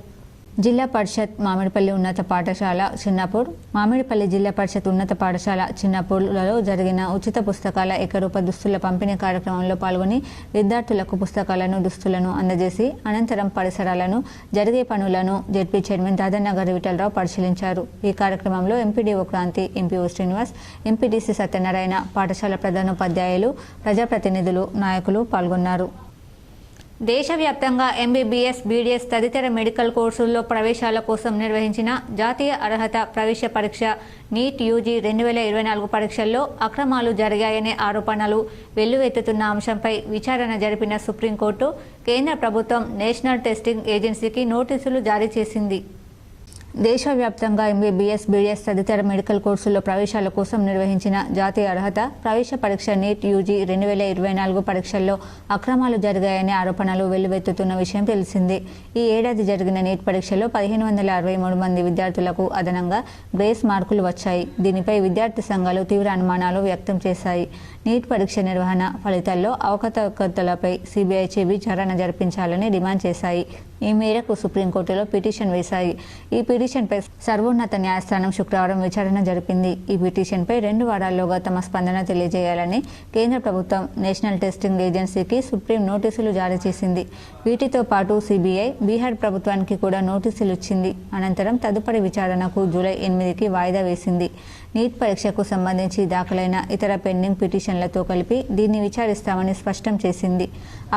జిల్లా పరిషత్ మామిడిపల్లి ఉన్నత పాఠశాల చిన్నపూర్, మామిడిపల్లి జిల్లా పరిషత్ ఉన్నత పాఠశాల చిన్నపూర్లలో జరిగిన ఉచిత పుస్తకాల ఏకరూప దుస్తుల పంపిణీ కార్యక్రమంలో పాల్గొని విద్యార్థులకు పుస్తకాలను, దుస్తులను అందజేసి అనంతరం పరిసరాలను, జరిగే పనులను జెడ్పీ చైర్మన్ దాదన్నగారి విఠలరావు పరిశీలించారు. ఈ కార్యక్రమంలో MPDO Kranthi, MPO Srinivas, MPDC Satyanarayana, పాఠశాల ప్రధానోపాధ్యాయులు, ప్రజాప్రతినిధులు, నాయకులు పాల్గొన్నారు. దేశవ్యాప్తంగా ఎంబీబీఎస్, బీడీఎస్ తదితర మెడికల్ కోర్సుల్లో ప్రవేశాల కోసం నిర్వహించిన జాతీయ అర్హత ప్రవేశ పరీక్ష నీట్ యూజీ 2024 పరీక్షల్లో అక్రమాలు జరిగాయనే ఆరోపణలు వెల్లువెత్తుతున్న అంశంపై విచారణ జరిపిన సుప్రీంకోర్టు కేంద్ర ప్రభుత్వం నేషనల్ టెస్టింగ్ ఏజెన్సీకి నోటీసులు జారీ చేసింది. దేశవ్యాప్తంగా ఎంబీబీఎస్, బీడీఎస్ తదితర మెడికల్ కోర్సుల్లో ప్రవేశాల కోసం నిర్వహించిన జాతీయ అర్హత ప్రవేశ పరీక్ష నీట్ యూజీ 2024 పరీక్షల్లో అక్రమాలు జరిగాయనే ఆరోపణలు వెల్లువెత్తుతున్న విషయం తెలిసిందే. ఈ ఏడాది జరిగిన నీట్ పరీక్షలో 1,563 మంది విద్యార్థులకు అదనంగా గ్రేస్ మార్కులు వచ్చాయి. దీనిపై విద్యార్థి సంఘాలు తీవ్ర అనుమానాలు వ్యక్తం చేశాయి. నీట్ పరీక్ష నిర్వహణ ఫలితాల్లో అవకతవకలపై సీబీఐచే విచారణ జరిపించాలని డిమాండ్ చేశాయి. ఈ మేరకు సుప్రీంకోర్టులో పిటిషన్ వేశాయి. ఈ పిటిషన్పై సర్వోన్నత న్యాయస్థానం శుక్రవారం విచారణ జరిపింది. ఈ పిటిషన్పై 2 వారాల్లోగా తమ స్పందన తెలియజేయాలని కేంద్ర ప్రభుత్వం నేషనల్ టెస్టింగ్ ఏజెన్సీకి సుప్రీం నోటీసులు జారీ చేసింది. వీటితో పాటు సీబీఐ బీహార్ ప్రభుత్వానికి కూడా నోటీసులు ఇచ్చింది. అనంతరం తదుపరి విచారణకు జూలై 8కి వాయిదా వేసింది. నీట్ పరీక్షకు సంబంధించి దాఖలైన ఇతర పెండింగ్ పిటిషన్లతో కలిపి దీన్ని విచారిస్తామని స్పష్టం చేసింది.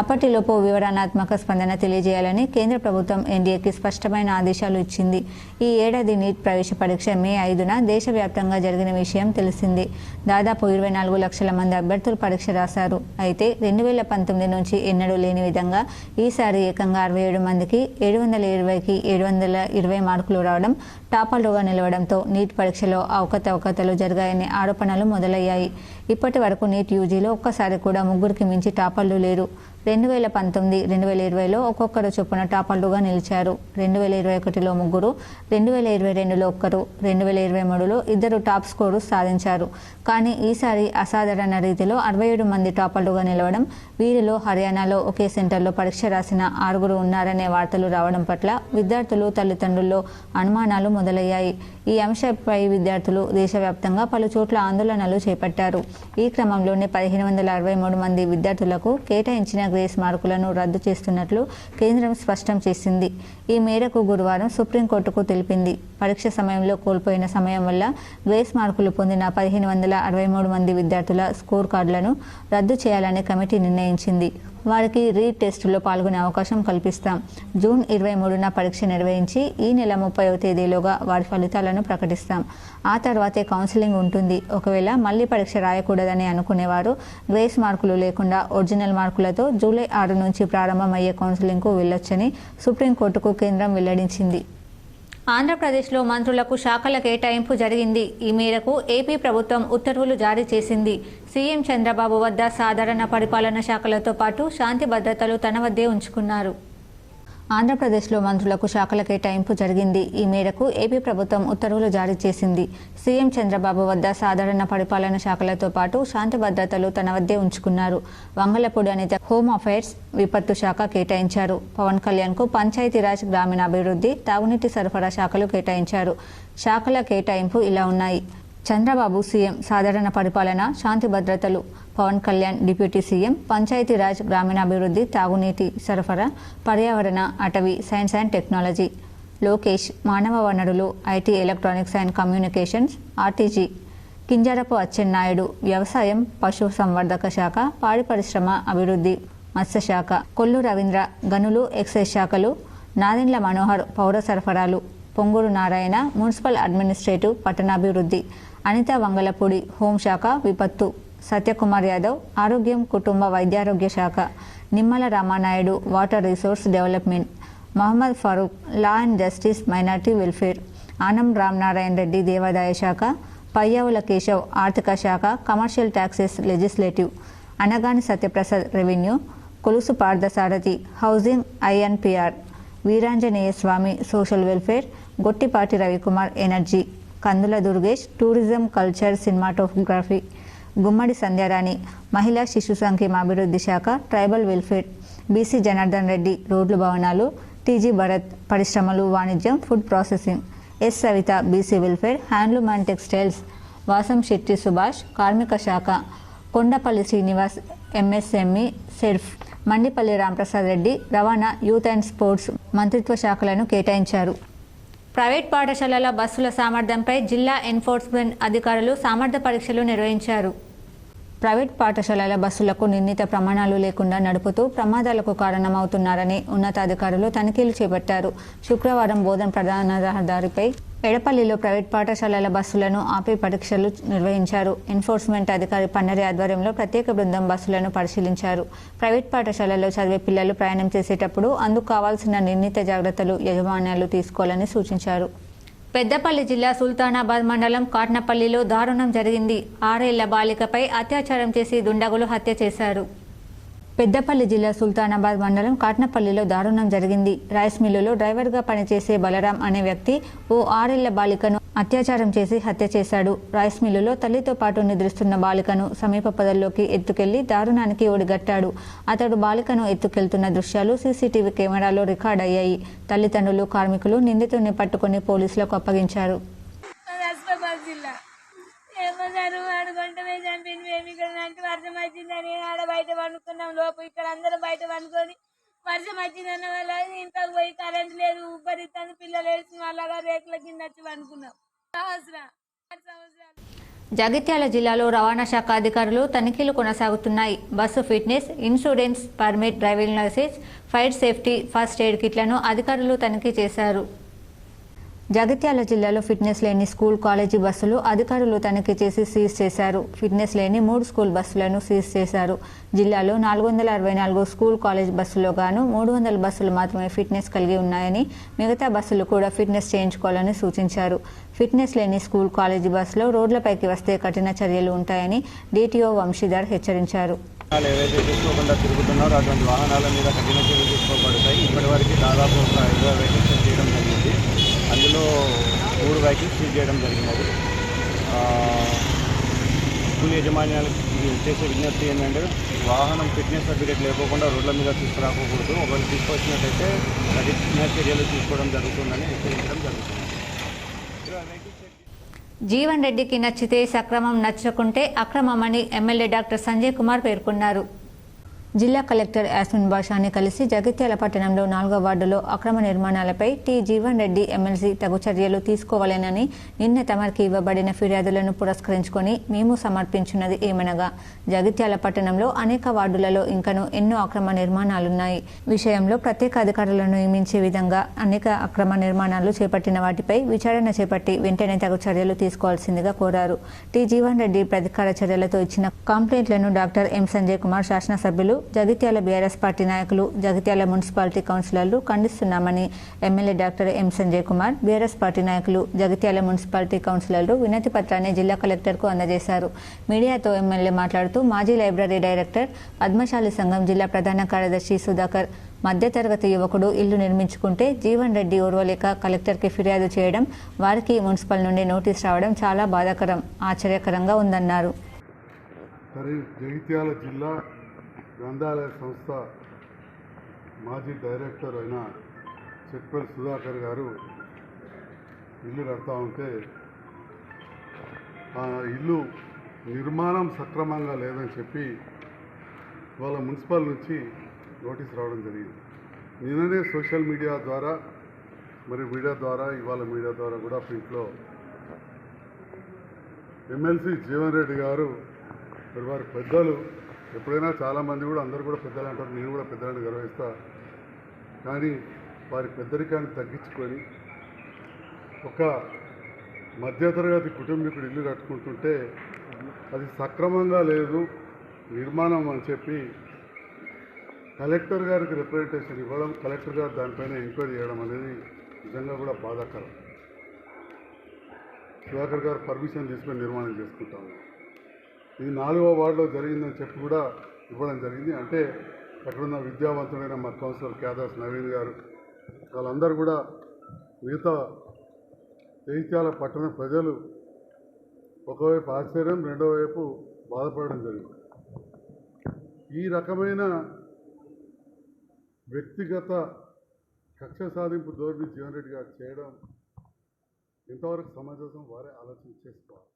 అప్పటిలోపు వివరణాత్మక స్పందన తెలియజేయాలని కేంద్ర ప్రభుత్వం ఎన్డీఏకి స్పష్టమైన ఆదేశాలు ఇచ్చింది. ఈ ఏడాది నీట్ ప్రవేశ పరీక్ష మే 5న దేశవ్యాప్తంగా జరిగిన విషయం తెలిసింది. దాదాపు 24 లక్షల మంది అభ్యర్థులు పరీక్ష రాశారు. అయితే 2019 నుంచి ఎన్నడూ లేని విధంగా ఈసారి ఏకంగా 67 మందికి 720కి 720 మార్కులు రావడం, టాపర్లుగా నిలవడంతో నీట్ పరీక్షలో అవకతవకలు జరిగాయనే ఆరోపణలు మొదలయ్యాయి. ఇప్పటి వరకు నీట్ యూజీలో ఒక్కసారి కూడా 3కి మించి టాపర్లు లేరు. 2019, 2020లో ఒక్కొక్కరు చొప్పున టాపర్లుగా నిలిచారు. 2021లో 3, 2022లో 1, 2023లో 2 టాప్ స్కోరు సాధించారు. కానీ ఈసారి అసాధారణ రీతిలో 67 మంది టాపర్లుగా నిలవడం, వీరిలో హర్యానాలో ఒకే సెంటర్లో పరీక్ష రాసిన 6 ఉన్నారనే వార్తలు రావడం పట్ల విద్యార్థులు, తల్లిదండ్రుల్లో అనుమానాలు మొదలయ్యాయి. ఈ అంశంపై విద్యార్థులు దేశవ్యాప్తంగా పలు చోట్ల ఆందోళనలు చేపట్టారు. ఈ క్రమంలోనే 1,563 మంది విద్యార్థులకు కేటాయించిన గ్రేస్ మార్కులను రద్దు చేస్తున్నట్లు కేంద్రం స్పష్టం చేసింది. ఈ మేరకు గురువారం సుప్రీంకోర్టుకు తెలిపింది. పరీక్ష సమయంలో కోల్పోయిన సమయం వల్ల గ్రేస్ మార్కులు పొందిన 1,563 మంది విద్యార్థుల స్కోర్ కార్డులను రద్దు చేయాలని కమిటీ నిర్ణయించింది. వారికి రీడ్ టెస్టులో పాల్గొనే అవకాశం కల్పిస్తాం. జూన్ 23న పరీక్ష నిర్వహించి ఈ నెల 30వ తేదీలోగా వారి ఫలితాలను ప్రకటిస్తాం. ఆ తర్వాతే కౌన్సిలింగ్ ఉంటుంది. ఒకవేళ మళ్లీ పరీక్ష రాయకూడదని అనుకునేవారు గ్రేస్ మార్కులు లేకుండా ఒరిజినల్ మార్కులతో జూలై 6 నుంచి ప్రారంభమయ్యే కౌన్సిలింగ్కు వెళ్లొచ్చని సుప్రీంకోర్టుకు కేంద్రం వెల్లడించింది. ఆంధ్రప్రదేశ్లో మంత్రులకు శాఖల కేటాయింపు జరిగింది. ఈ మేరకు ఏపీ ప్రభుత్వం ఉత్తర్వులు జారీ చేసింది. సీఎం చంద్రబాబు వద్ద సాధారణ పరిపాలన శాఖలతో పాటు శాంతి భద్రతలు తన వద్దే ఉంచుకున్నారు. ఆంధ్రప్రదేశ్లో మంత్రులకు శాఖల కేటాయింపు జరిగింది. ఈ మేరకు ఏపీ ప్రభుత్వం ఉత్తర్వులు జారీ చేసింది. సీఎం చంద్రబాబు వద్ద సాధారణ పరిపాలన శాఖలతో పాటు శాంతి భద్రతలు తన వద్దే ఉంచుకున్నారు. వంగలపూడి అనిత హోమ్ అఫైర్స్, విపత్తు శాఖ కేటాయించారు. పవన్ కళ్యాణ్కు పంచాయతీరాజ్, గ్రామీణాభివృద్ధి, తాగునీటి సరఫరా శాఖలు కేటాయించారు. శాఖల కేటాయింపు ఇలా ఉన్నాయి. చంద్రబాబు సీఎం సాధారణ పరిపాలన, శాంతి భద్రతలు, పవన్ కళ్యాణ్ డిప్యూటీ సీఎం పంచాయతీరాజ్, గ్రామీణాభివృద్ధి, తాగునీటి సరఫరా, పర్యావరణ, అటవీ, సైన్స్ అండ్ టెక్నాలజీ, లోకేష్ మానవ వనరులు, IT, electronics and communications, RTG, Kinjarapu Atchannaidu వ్యవసాయం, పశు సంవర్ధక శాఖ, పాడి పరిశ్రమ అభివృద్ధి, మత్స్యశాఖ, కొల్లు రవీంద్ర గనులు, ఎక్సైజ్ శాఖలు, నాదెండ్ల మనోహర్ పౌర సరఫరాలు, పొంగూరు నారాయణ మున్సిపల్ అడ్మినిస్ట్రేటివ్ పట్టణాభివృద్ధి, అనిత వంగలపూడి హోంశాఖ, విపత్తు, సత్యకుమార్ యాదవ్ ఆరోగ్యం, కుటుంబ వైద్యారోగ్య శాఖ, Nimmala Ramanaidu water resource development, Mohammed Farooq law and justice minority welfare, Anam Ramanarayana Reddy దేవాదాయ శాఖ, పయ్యావుల కేశవ్ ఆర్థిక శాఖ, commercial taxes legislative, Anagani Satyaprasad revenue, Kolusu Parthasarathy housing INPR, Veeranjaneya Swamy social welfare, Gottipati Ravikumar energy, Kandula Durgesh tourism culture cinematography, Gummadi Sandhyarani మహిళా శిశు సంక్షేమ అభివృద్ధి శాఖ tribal welfare, BC Janardhan Reddy రోడ్లు భవనాలు, టీజీ భరత్ పరిశ్రమలు వాణిజ్యం food processing, S Savitha BC welfare handloom and textiles, వాసం శెట్టి సుభాష్ కార్మిక శాఖ, కొండపల్లి శ్రీనివాస్ ఎంఎస్ఎంఈ సెర్ఫ్, మండిపల్లి రాంప్రసాద్ రెడ్డి రవాణా యూత్ అండ్ స్పోర్ట్స్ మంత్రిత్వ శాఖలను కేటాయించారు. ప్రైవేట్ పాఠశాలల బస్సుల సామర్థ్యంపై జిల్లా ఎన్ఫోర్స్మెంట్ అధికారులు సామర్థ్య పరీక్షలు నిర్వహించారు. ప్రైవేట్ పాఠశాలల బస్సులకు నిర్ణీత ప్రమాణాలు లేకుండా నడుపుతూ ప్రమాదాలకు కారణమవుతున్నారని ఉన్నతాధికారులు తనిఖీలు చేపట్టారు. శుక్రవారం బోధన్ ప్రధాన రహదారిపై ఎడపల్లిలో ప్రైవేట్ పాఠశాలల బస్సులను ఆపి పరీక్షలు నిర్వహించారు. ఎన్ఫోర్స్మెంట్ అధికారి పన్నరి ఆధ్వర్యంలో ప్రత్యేక బృందం బస్సులను పరిశీలించారు. ప్రైవేట్ పాఠశాలల్లో చదివే పిల్లలు ప్రయాణం చేసేటప్పుడు అందుకు కావాల్సిన నిర్ణీత జాగ్రత్తలు యజమాన్యాలు తీసుకోవాలని సూచించారు. పెద్దపల్లి జిల్లా సుల్తానాబాద్ మండలం కాట్నపల్లిలో దారుణం జరిగింది. 6 ఏళ్ల బాలికపై అత్యాచారం చేసి దుండగులు హత్య చేశారు. పెద్దపల్లి జిల్లా సుల్తానాబాద్ మండలం కాట్నపల్లిలో దారుణం జరిగింది. రైస్ మిల్లులో డ్రైవర్గా పనిచేసే బలరాం అనే వ్యక్తి ఓ 6 ఏళ్ల బాలికను అత్యాచారం చేసి హత్య చేశాడు. రైస్ మిల్లులో తల్లితో పాటు నిద్రిస్తున్న బాలికను సమీప పొదల్లోకి ఎత్తుకెళ్లి దారుణానికి ఒడిగట్టాడు. అతడు బాలికను ఎత్తుకెళ్తున్న దృశ్యాలు సీసీటీవీ కెమెరాలో రికార్డ్ అయ్యాయి. తల్లిదండ్రులు, కార్మికులు నిందితుడిని పట్టుకుని పోలీసులకు అప్పగించారు. వర్షం వచ్చిందని ఆడ బయట పండుకున్నాం. లోపు ఇక్కడ అందరూ బయట పండుకొని వర్షం వచ్చిందన్న వల్ల ఇంట్లోకి పోయి కరెంట్ లేదు, ఉబ్బరిస్తుంది, పిల్లలు ఏడ్చిన వాళ్ళగా రేకుల కింద వచ్చి పండుకున్నాం. జగిత్యాల జిల్లాలో రవాణా శాఖ అధికారులు తనిఖీలు కొనసాగుతున్నాయి. Bus fitness, insurance, permit, driving licence, fire safety, first aid కిట్లను అధికారులు తనిఖీ చేశారు. జగిత్యాల జిల్లాలో ఫిట్నెస్ లేని స్కూల్, కాలేజీ బస్సులు అధికారులు తనిఖీ చేసి సీజ్ చేశారు. ఫిట్నెస్ లేని 3 స్కూల్ బస్సులను సీజ్ చేశారు. జిల్లాలో 464 స్కూల్, కాలేజ్ బస్సుల్లో గాను 300 బస్సులు మాత్రమే ఫిట్నెస్ కలిగి ఉన్నాయని, మిగతా బస్సులు కూడా ఫిట్నెస్ చేయించుకోవాలని సూచించారు. ఫిట్నెస్ లేని స్కూల్, కాలేజీ బస్సులో రోడ్లపైకి వస్తే కఠిన చర్యలు ఉంటాయని డిటిఓ వంశీధర్ హెచ్చరించారు. ఏవైతే తీసుకోకుండా తిరుగుతున్నారో అటువంటి వాహనాల మీద కఠిన చర్యలు తీసుకోబడతాయి. ఇప్పటివరకు దాదాపు ఒక 50 వెహికల్స్ చేయడం జరిగింది. అందులో 3 వెహికల్స్ సీజ్ చేయడం జరిగినది. స్కూల్ యాజమాన్యాలకు చేసే విజ్ఞప్తి ఏంటంటే వాహనం ఫిట్నెస్ సర్టిఫికేట్ లేకోకుండా రోడ్ల మీద తీసుకురాకూడదు. ఒకవేళ తీసుకొచ్చినట్టయితే కఠిన చర్యలు తీసుకోవడం జరుగుతుందని హెచ్చరించడం జరుగుతుంది. జీవన్ రెడ్డికి నచ్చితే సక్రమం, నచ్చకుంటే అక్రమమని ఎమ్మెల్యే డాక్టర్ సంజయ్ కుమార్ పేర్కొన్నారు. జిల్లా కలెక్టర్ యాస్మిన్ బాషాని కలిసి జగిత్యాల పట్టణంలో 4వ వార్డులో అక్రమ నిర్మాణాలపై జీవన్ రెడ్డి ఎమ్మెల్సీ తగు చర్యలు తీసుకోవాలేనని నిన్న తమకి ఇవ్వబడిన ఫిర్యాదులను పురస్కరించుకొని మేము సమర్పించినది ఏమనగా, జగిత్యాల పట్టణంలో అనేక వార్డులలో ఇంకనూ ఎన్నో అక్రమ నిర్మాణాలున్నాయి. విషయంలో ప్రత్యేక అధికారులను నియమించే విధంగా అనేక అక్రమ నిర్మాణాలు చేపట్టిన వాటిపై విచారణ చేపట్టి వెంటనే తగు చర్యలు తీసుకోవాల్సిందిగా కోరారు. జీవన్ రెడ్డి ప్రతీకార చర్యలతో ఇచ్చిన కంప్లైంట్లను డాక్టర్ ఎం సంజయ్ కుమార్, శాసనసభ్యులు, జగిత్యాల బీఆర్ఎస్ పార్టీ నాయకులు, జగిత్యాల మున్సిపాలిటీ కౌన్సిలర్లు ఖండిస్తున్నామని MLA doctor M Sanjay Kumar, BRS party నాయకులు, జగిత్యాల మున్సిపాలిటీ కౌన్సిలర్లు వినతి పత్రాన్ని జిల్లా కలెక్టర్కు అందజేశారు. మీడియాతో ఎమ్మెల్యే మాట్లాడుతూ మాజీ లైబ్రరీ డైరెక్టర్, పద్మశాలి సంఘం జిల్లా ప్రధాన కార్యదర్శి సుధాకర్ మధ్యతరగతి యువకుడు ఇల్లు నిర్మించుకుంటే జీవన్ రెడ్డి ఓర్వలేక కలెక్టర్కి ఫిర్యాదు చేయడం, వారికి మున్సిపల్ నుండి నోటీస్ రావడం చాలా బాధాకరం, ఆశ్చర్యకరంగా ఉందన్నారు. జగిత్యాల జిల్లా గ్రంథాలయ సంస్థ మాజీ డైరెక్టర్ అయిన చెట్పల్లి సుధాకర్ గారు ఇల్లు కడతా ఉంటే ఆ ఇల్లు నిర్మాణం సక్రమంగా లేదని చెప్పి వాళ్ళ మున్సిపల్ నుంచి నోటీస్ రావడం జరిగింది. నిన్ననే సోషల్ మీడియా ద్వారా, ఇవాళ మీడియా ద్వారా కూడా ప్రింట్లో ఎమ్మెల్సీ జీవన్ రెడ్డి గారు వారి పెద్దలు, ఎప్పుడైనా చాలామంది కూడా అందరూ కూడా పెద్దలు అంటారు, నేను కూడా పెద్దలను గౌరవిస్తా, కానీ వారి పెద్దరికాన్ని తగ్గించుకొని ఒక మధ్యతరగతి కుటుంబీకుడు ఇల్లు కట్టుకుంటుంటే అది సక్రమంగా లేదు నిర్మాణం అని చెప్పి కలెక్టర్ గారికి రిప్రజెంటేషన్ ఇవ్వడం, కలెక్టర్ గారు దానిపైన ఎంక్వైరీ చేయడం అనేది నిజంగా కూడా బాధాకరం. సుధాకర్ గారు పర్మిషన్ తీసుకొని నిర్మాణం చేసుకుంటాము. ఇది 4వ వార్డులో జరిగిందని చెప్పి కూడా ఇవ్వడం జరిగింది. అంటే అక్కడున్న విద్యావంతుడైన మా కౌన్సిలర్ క్యాదాస్ నవీన్ గారు వాళ్ళందరూ కూడా మిగతా జగిత్యాల పట్టణ ప్రజలు ఒకవైపు ఆశ్చర్యం, రెండో వైపు బాధపడడం జరిగింది. ఈ రకమైన వ్యక్తిగత కక్ష సాధింపు ధోరణి జీవన్ రెడ్డి గారు చేయడం ఎంతవరకు సమాజం వారే ఆలోచన చేసుకోవాలి.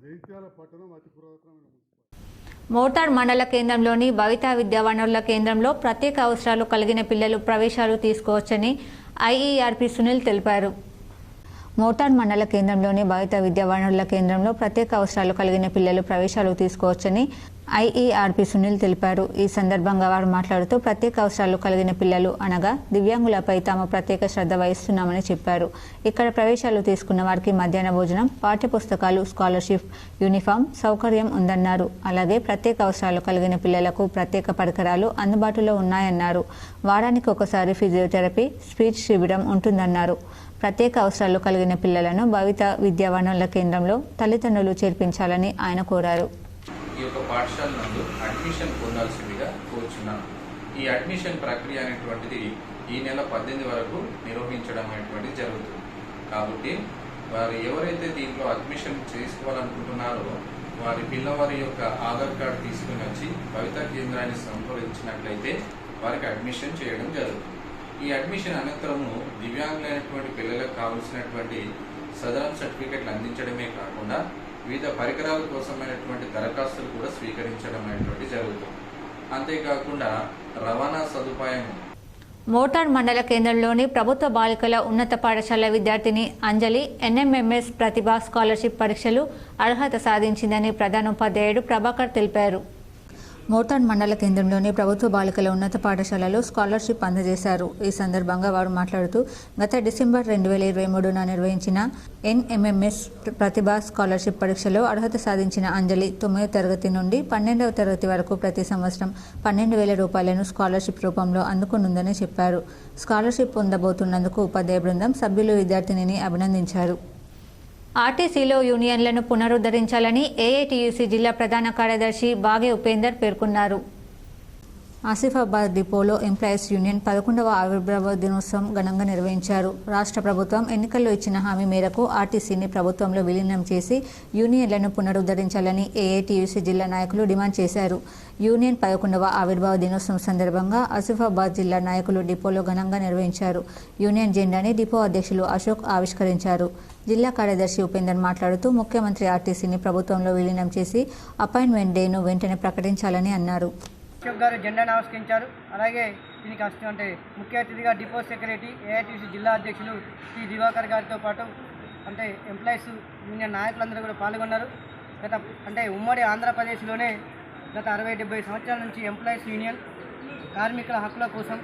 జగిత్యాల పట్టణం అతి పురాతనమైన మోతాడ్ మండల కేంద్రంలోని భవితా విద్యా వనరుల కేంద్రంలో ప్రత్యేక అవసరాలు కలిగిన పిల్లలు ప్రవేశాలు తీసుకోవచ్చని ఐఈఆర్పి సునీల్ తెలిపారు. మోతాడ్ మండల కేంద్రంలోని భవితా విద్యా వనరుల కేంద్రంలో ప్రత్యేక అవసరాలు కలిగిన పిల్లలు ప్రవేశాలు తీసుకోవచ్చని ఐఈఆర్పి సునీల్ తెలిపారు. ఈ సందర్భంగా వారు మాట్లాడుతూ ప్రత్యేక అవసరాలు కలిగిన పిల్లలు అనగా దివ్యాంగులపై తాము ప్రత్యేక శ్రద్ధ వహిస్తున్నామని చెప్పారు. ఇక్కడ ప్రవేశాలు తీసుకున్న వారికి మధ్యాహ్న భోజనం, పాఠ్యపుస్తకాలు, స్కాలర్షిప్, యూనిఫామ్ సౌకర్యం ఉందన్నారు. అలాగే ప్రత్యేక అవసరాలు కలిగిన పిల్లలకు ప్రత్యేక పరికరాలు అందుబాటులో ఉన్నాయన్నారు. వారానికి ఒకసారి ఫిజియోథెరపీ, స్పీచ్ శిబిరం ఉంటుందన్నారు. ప్రత్యేక అవసరాలు కలిగిన పిల్లలను భవితా విద్యా వనరుల కేంద్రంలో తల్లిదండ్రులు చేర్పించాలని ఆయన కోరారు. ఈ యొక్క పాఠశాల నందు అడ్మిషన్ పొందాల్సిందిగా కోరుచున్నాను. ఈ అడ్మిషన్ ప్రక్రియ అనేటువంటిది ఈ నెల 18 వరకు నిర్వహించడం అనేటువంటిది జరుగుతుంది. కాబట్టి వారు ఎవరైతే దీంట్లో అడ్మిషన్ చేసుకోవాలనుకుంటున్నారో వారి పిల్లవారి యొక్క ఆధార్ కార్డు తీసుకుని వచ్చి భవితా కేంద్రాన్ని సంప్రదించినట్లయితే వారికి అడ్మిషన్ చేయడం జరుగుతుంది. ఈ అడ్మిషన్ అనంతరము దివ్యాంగులైనటువంటి పిల్లలకు కావలసినటువంటి సదరం సర్టిఫికెట్లు అందించడమే కాకుండా వివిధ పరికరాల కోసమైనటువంటి దరఖాస్తులు కూడా స్వీకరించడం అనేటువంటి జరుగుతుంది. అంతేకాకుండా రవాణా సదుపాయం మోటాడ్ మండల కేంద్రంలోని ప్రభుత్వ బాలికల ఉన్నత పాఠశాల విద్యార్థిని అంజలి ఎన్ఎంఎంఎస్ ప్రతిభా స్కాలర్షిప్ పరీక్షలు అర్హత సాధించిందని ప్రధానోపాధ్యాయుడు ప్రభాకర్ తెలిపారు. మోతాడ్ మండల కేంద్రంలోని ప్రభుత్వ బాలికల ఉన్నత పాఠశాలలో స్కాలర్షిప్ అందజేశారు. ఈ సందర్భంగా వారు మాట్లాడుతూ గత డిసెంబర్ 2023న నిర్వహించిన ఎన్ఎంఎంఎస్ ప్రతిభా స్కాలర్షిప్ పరీక్షలో అర్హత సాధించిన అంజలి 9వ తరగతి నుండి 12వ తరగతి వరకు ప్రతి సంవత్సరం 12,000 రూపాయలను స్కాలర్షిప్ రూపంలో అందుకునుందని చెప్పారు. స్కాలర్షిప్ పొందబోతున్నందుకు ఉపాధ్యాయ బృందం సభ్యులు విద్యార్థినిని అభినందించారు. ఆర్టీసీలో యూనియన్లను పునరుద్ధరించాలని ఏఐటీయూసీ జిల్లా ప్రధాన కార్యదర్శి బాగే ఉపేందర్ పేర్కొన్నారు. ఆసిఫాబాద్ డిపోలో ఎంప్లాయీస్ యూనియన్ 11వ ఆవిర్భావ దినోత్సవం ఘనంగా నిర్వహించారు. రాష్ట్ర ప్రభుత్వం ఎన్నికల్లో ఇచ్చిన హామీ మేరకు ఆర్టీసీని ప్రభుత్వంలో విలీనం చేసి యూనియన్లను పునరుద్ధరించాలని ఏఐటీయూసీ జిల్లా నాయకులు డిమాండ్ చేశారు. యూనియన్ 11వ ఆవిర్భావ దినోత్సవం సందర్భంగా ఆసిఫాబాద్ జిల్లా నాయకులు డిపోలో ఘనంగా నిర్వహించారు. యూనియన్ జెండాని డిపో అధ్యక్షులు అశోక్ ఆవిష్కరించారు. జిల్లా కార్యదర్శి ఉపేందర్ మాట్లాడుతూ ముఖ్యమంత్రి ఆర్టీసీని ప్రభుత్వంలో విలీనం చేసి అపాయింట్మెంట్ డేను వెంటనే ప్రకటించాలని అన్నారు. అశోక్ గారు జెండాను ఆవిష్కరించారు. అలాగే దీనికి అంటే ముఖ్య అతిథిగా డిపో సెక్రటరీ ఏఐటీసీ జిల్లా అధ్యక్షులు టి దివాకర్ గారితో పాటు అంటే ఎంప్లాయీస్ యూనియన్ నాయకులందరూ కూడా పాల్గొన్నారు. అంటే ఉమ్మడి ఆంధ్రప్రదేశ్లోనే గత 60-70 సంవత్సరాల నుంచి ఎంప్లాయీస్ యూనియన్ కార్మికుల హక్కుల కోసం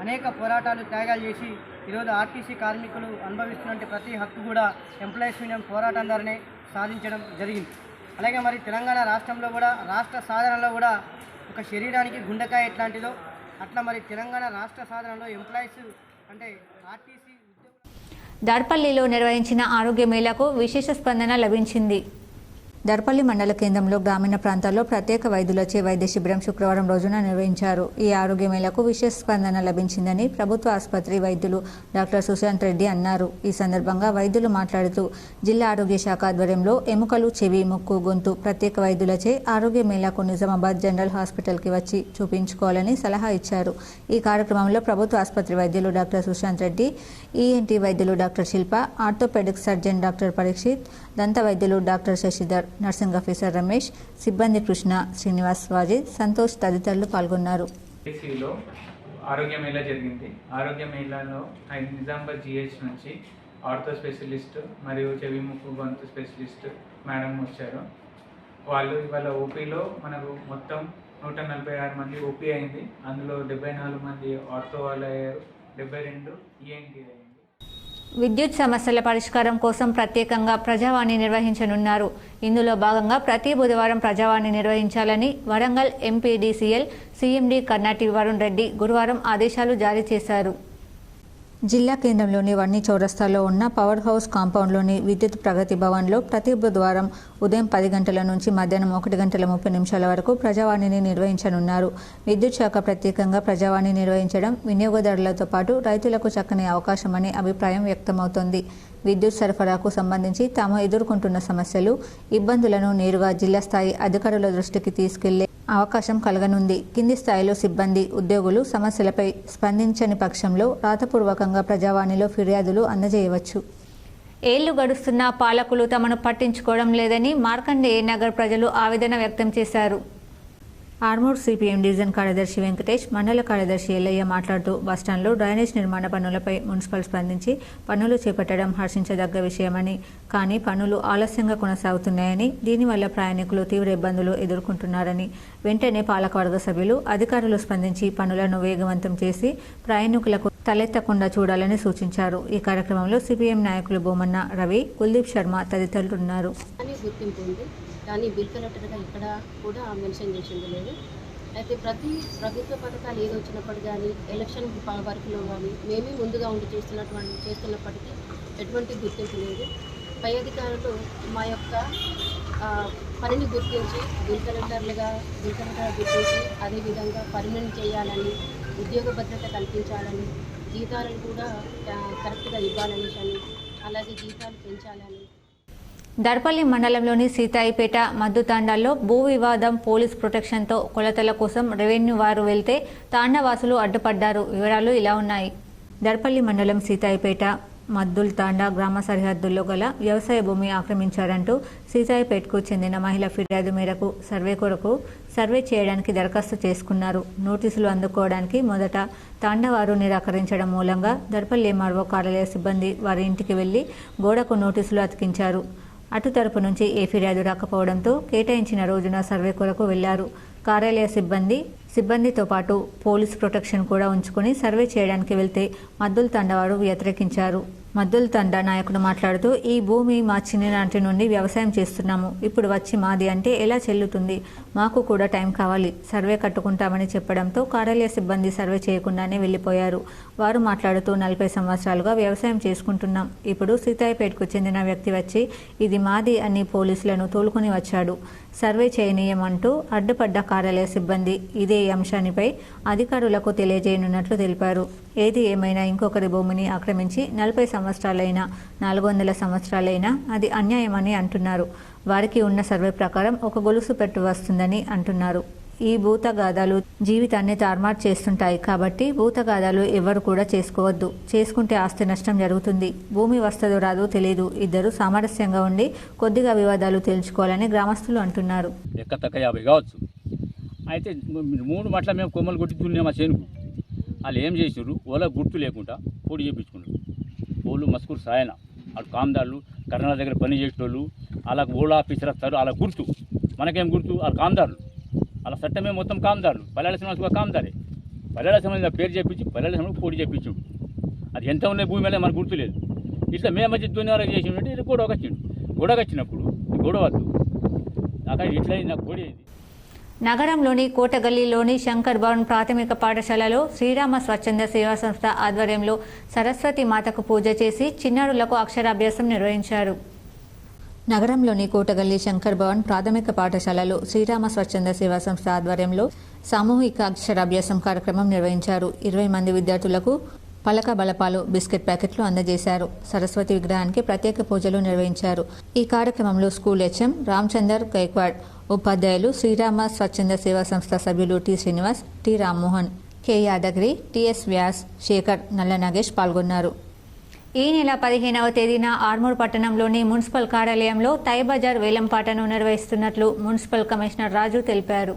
అనేక పోరాటాలు త్యాగాలు చేసి ఈరోజు ఆర్టీసీ కార్మికులు అనుభవిస్తున్న ప్రతి హక్కు కూడా ఎంప్లాయీస్ యూనియన్ పోరాటం ద్వారానే సాధించడం జరిగింది. అలాగే మరి తెలంగాణ రాష్ట్రంలో కూడా రాష్ట్ర సాధనలో కూడా ఒక శరీరానికి గుండెకాయ ఎట్లాంటిదో అట్లా మరి తెలంగాణ రాష్ట్ర సాధనలో ఎంప్లాయీస్ అంటే ఆర్టీసీ. దర్పల్లిలో నిర్వహించిన ఆరోగ్య మేళాకు విశేష స్పందన లభించింది. దర్పల్లి మండల కేంద్రంలో గ్రామీణ ప్రాంతాల్లో ప్రత్యేక వైద్యులచే వైద్య శిబిరం శుక్రవారం రోజున నిర్వహించారు. ఈ ఆరోగ్య మేళకు విశేష స్పందన లభించిందని ప్రభుత్వ ఆసుపత్రి వైద్యులు డాక్టర్ సుశాంత్ రెడ్డి అన్నారు. ఈ సందర్భంగా వైద్యులు మాట్లాడుతూ జిల్లా ఆరోగ్య శాఖ ఆధ్వర్యంలో ఎముకలు, చెవి, ముక్కు, గొంతు ప్రత్యేక వైద్యులచే ఆరోగ్య మేళాకు నిజామాబాద్ జనరల్ హాస్పిటల్కి వచ్చి చూపించుకోవాలని సలహా ఇచ్చారు. ఈ కార్యక్రమంలో ప్రభుత్వ ఆసుపత్రి వైద్యులు డాక్టర్ సుశాంత్ రెడ్డి, ఈఎన్టీ వైద్యులు doctor Shilpa, orthopaedic surgeon doctor Parikshit, దంత వైద్యులు doctor Shashidhar, nursing officer Ramesh, సిబ్బంది కృష్ణ, శ్రీనివాస్, వాజిద్, సంతోష్ తదితరులు పాల్గొన్నారు. ఆరోగ్య మేళా జరిగింది. ఆరోగ్య మేళాలో నిజామాబాద్ జిహెచ్ నుంచి ఆర్థో స్పెషలిస్ట్ మరియు చెవి, ముక్కు, గొంతు స్పెషలిస్ట్ మేడం వచ్చారు. వాళ్ళు ఇవాళ ఓపీలో మనకు మొత్తం 146 మంది ఓపీ అయింది. అందులో 74 మంది ఆర్థో వాళ్ళు అయ్యారు, 72 ఈఎన్టీ అయింది. విద్యుత్ సమస్యల పరిష్కారం కోసం ప్రత్యేకంగా ప్రజావాణి నిర్వహించనున్నారు. ఇందులో భాగంగా ప్రతి బుధవారం ప్రజావాణి నిర్వహించాలని వరంగల్ ఎంపీడీసీఎల్ సీఎండీ కర్నాటి వరుణ్ రెడ్డి గురువారం ఆదేశాలు జారీ చేశారు. జిల్లా కేంద్రంలోని వన్నీ చౌరస్తాలో ఉన్న పవర్ హౌస్ కాంపౌండ్లోని విద్యుత్ ప్రగతి భవన్లో ప్రతి బుధవారం ఉదయం 10 గంటల నుంచి మధ్యాహ్నం 1:30 వరకు ప్రజావాణిని నిర్వహించనున్నారు. విద్యుత్ శాఖ ప్రత్యేకంగా ప్రజావాణి నిర్వహించడం వినియోగదారులతో పాటు రైతులకు చక్కని అవకాశమని అభిప్రాయం వ్యక్తమవుతోంది. విద్యుత్ సరఫరాకు సంబంధించి తాము ఎదుర్కొంటున్న సమస్యలు, ఇబ్బందులను నేరుగా జిల్లా స్థాయి అధికారుల దృష్టికి తీసుకెళ్లే అవకాశం కలగనుంది. కింది స్థాయిలో సిబ్బంది, ఉద్యోగులు సమస్యలపై స్పందించని పక్షంలో రాతపూర్వకంగా ప్రజావాణిలో ఫిర్యాదులు అందజేయవచ్చు. ఏళ్లు గడుస్తున్నా పాలకులు తమను పట్టించుకోవడం లేదని మార్కండేయ నగర్ ప్రజలు ఆవేదన వ్యక్తం చేశారు. ఆర్మూర్ సిపిఎం డివిజన్ కార్యదర్శి వెంకటేష్, మండల కార్యదర్శి ఎల్లయ్య మాట్లాడుతూ బస్టాండ్లో డ్రైనేజ్ నిర్మాణ పనులపై మున్సిపల్ స్పందించి పనులు చేపట్టడం హర్షించదగ్గ విషయమని, కానీ పనులు ఆలస్యంగా కొనసాగుతున్నాయని, దీనివల్ల ప్రయాణికులు తీవ్ర ఇబ్బందులు ఎదుర్కొంటున్నారని, వెంటనే పాలకవర్గ సభ్యులు, అధికారులు స్పందించి పనులను వేగవంతం చేసి ప్రయాణికులకు తలెత్తకుండా చూడాలని సూచించారు. ఈ కార్యక్రమంలో సిపిఎం నాయకులు బొమ్మన్న రవి, కుల్దీప్ శర్మ తదితరులున్నారు. కానీ బిల్ కలెక్టర్గా ఇక్కడ కూడా మెన్షన్ చేసింది లేదు. అయితే ప్రతి ప్రభుత్వ పథకాలు ఏది వచ్చినప్పుడు కానీ ఎలక్షన్ వరకులో కానీ మేమే ముందుగా ఉండి చేస్తున్నప్పటికీ ఎటువంటి గుర్తింపు లేదు. పై అధికారులు మా యొక్క పనిని గుర్తించి బిల్ కలెక్టర్గా గుర్తించి అదేవిధంగా పర్మనెంట్ చేయాలని, ఉద్యోగ భద్రత కల్పించాలని, జీతాలను కూడా కరెక్ట్గా ఇవ్వాలని, అలాగే జీతాలు పెంచాలని. దర్పల్లి మండలంలోని సీతాయిపేట, మద్దు తాండాల్లో భూ వివాదం పోలీస్ ప్రొటెక్షన్తో కొలతల కోసం రెవెన్యూ వారు వెళ్తే తాండావాసులు అడ్డుపడ్డారు. వివరాలు ఇలా ఉన్నాయి. దర్పల్లి మండలం సీతాయిపేట మద్దుల్ తాండా గ్రామ సరిహద్దుల్లో గల వ్యవసాయ భూమి ఆక్రమించారంటూ సీతాయిపేటకు చెందిన మహిళ ఫిర్యాదు మేరకు సర్వే కొరకు సర్వే చేయడానికి దరఖాస్తు చేసుకున్నారు. నోటీసులు అందుకోవడానికి మొదట తాండావారు నిరాకరించడం మూలంగా దర్పల్లి ఎంఆర్ఓ కార్యాలయ సిబ్బంది వారి ఇంటికి వెళ్లి గోడకు నోటీసులు అతికించారు. అటు తరపు నుంచి ఏ ఫిర్యాదు రాకపోవడంతో కేటాయించిన రోజున సర్వే కొరకు వెళ్లారు. కార్యాలయ సిబ్బందితో పాటు పోలీస్ ప్రొటెక్షన్ కూడా ఉంచుకుని సర్వే చేయడానికి వెళ్తే మద్దుల్ తండవారు వ్యతిరేకించారు. మద్దుల్ తండా నాయకుడు మాట్లాడుతూ, ఈ భూమి మా చిన్ననాటి నుండి వ్యవసాయం చేస్తున్నాము, ఇప్పుడు వచ్చి మాది అంటే ఎలా చెల్లుతుంది, మాకు కూడా టైం కావాలి, సర్వే కట్టుకుంటామని చెప్పడంతో కార్యాలయ సిబ్బంది సర్వే చేయకుండానే వెళ్లిపోయారు. వారు మాట్లాడుతూ, 40 సంవత్సరాలుగా వ్యవసాయం చేసుకుంటున్నాం, ఇప్పుడు సీతాయిపేటకు చెందిన వ్యక్తి వచ్చి ఇది మాది అని పోలీసులను తోలుకొని వచ్చాడు, సర్వే చేయనీయమంటూ అడ్డుపడ్డ కార్యాలయ సిబ్బంది ఇదే అంశానిపై అధికారులకు తెలియజేయనున్నట్లు తెలిపారు. ఏది ఏమైనా ఇంకొకరి భూమిని ఆక్రమించి 40 సంవత్సరాలైనా 400 సంవత్సరాలైనా అది అన్యాయమని అంటున్నారు. వారికి ఉన్న సర్వే ప్రకారం ఒక గొలుసు పెట్టు వస్తుందని అంటున్నారు. ఈ భూతగాథాలు జీవితాన్ని తారుమారు చేస్తుంటాయి కాబట్టి భూతగాథాలు ఎవరు కూడా చేసుకోవద్దు. చేసుకుంటే ఆస్తి నష్టం జరుగుతుంది. భూమి వస్తుందో రాదో తెలియదు. ఇద్దరు సామరస్యంగా ఉండి కొద్దిగా వివాదాలు తేల్చుకోవాలని గ్రామస్తులు అంటున్నారు. ఎక్కతక్క 50 కావచ్చు. అయితే 3 మట్ల మేము కొమ్మలు కొట్టి దున్నాము ఆ చేనుకు. వాళ్ళు ఏం చేసారు, వాళ్ళ గుర్తు లేకుండా పొడి చేయించుకున్నారు. వాళ్ళు మస్కూరు సాయన అటు కామ్దారులు కర్ణాల దగ్గర పని చేసేటోళ్ళు, వాళ్ళకు ఓలా ఆఫీసర్ వస్తారు, వాళ్ళ గుర్తు. మనకేం గుర్తు, వాళ్ళ కామ్దారులు, వాళ్ళ చట్టమే మొత్తం కామ్దారులు. పల్లెల సమాజం కూడా కామ్దారే. పల్లెల సమాజం పేరు చెప్పించి పల్లెల సమాజం పొడి చేయించు. అది ఎంత ఉన్నాయి భూమి మీద మనకు గుర్తు లేదు. ఇట్లా మేము మధ్య దున్నివారం చేసినట్టు ఇది గొడవ వచ్చిండు. గొడవ వచ్చినప్పుడు గొడవ వద్దు అక్కడ ఇట్లా నాకు పొడి అయింది. నగరంలోని కోటగల్లీలోని శంకర్ భవన్ ప్రాథమిక పాఠశాలలో శ్రీరామ స్వచ్ఛంద సేవా సంస్థ ఆధ్వర్యంలో సరస్వతి మాతకు పూజ చేసి చిన్నారులకు అక్షరాభ్యాసం నిర్వహించారు. నగరంలోని కోటగల్లి శంకర్ భవన్ ప్రాథమిక పాఠశాలలో శ్రీరామ స్వచ్ఛంద సేవా సంస్థ ఆధ్వర్యంలో సామూహిక అక్షరాభ్యాసం కార్యక్రమం నిర్వహించారు. 20 మంది విద్యార్థులకు పలక బలపాలు, బిస్కెట్ ప్యాకెట్లు అందజేశారు. సరస్వతి విగ్రహానికి ప్రత్యేక పూజలు నిర్వహించారు. ఈ కార్యక్రమంలో స్కూల్ హెచ్ఎం రామచందర్ గైక్వాడ్, ఉపాధ్యాయులు, శ్రీరామ స్వచ్ఛంద సేవా సంస్థ సభ్యులు T Srinivas, T Rammohan, K Yadagiri, TS Vyas, Shekhar, Nalla Nagesh పాల్గొన్నారు. ఈ నెల 15వ తేదీన ఆర్మూర్ పట్టణంలోని మున్సిపల్ కార్యాలయంలో తైబజార్ వేలంపాటను నిర్వహిస్తున్నట్లు మున్సిపల్ కమిషనర్ రాజు తెలిపారు.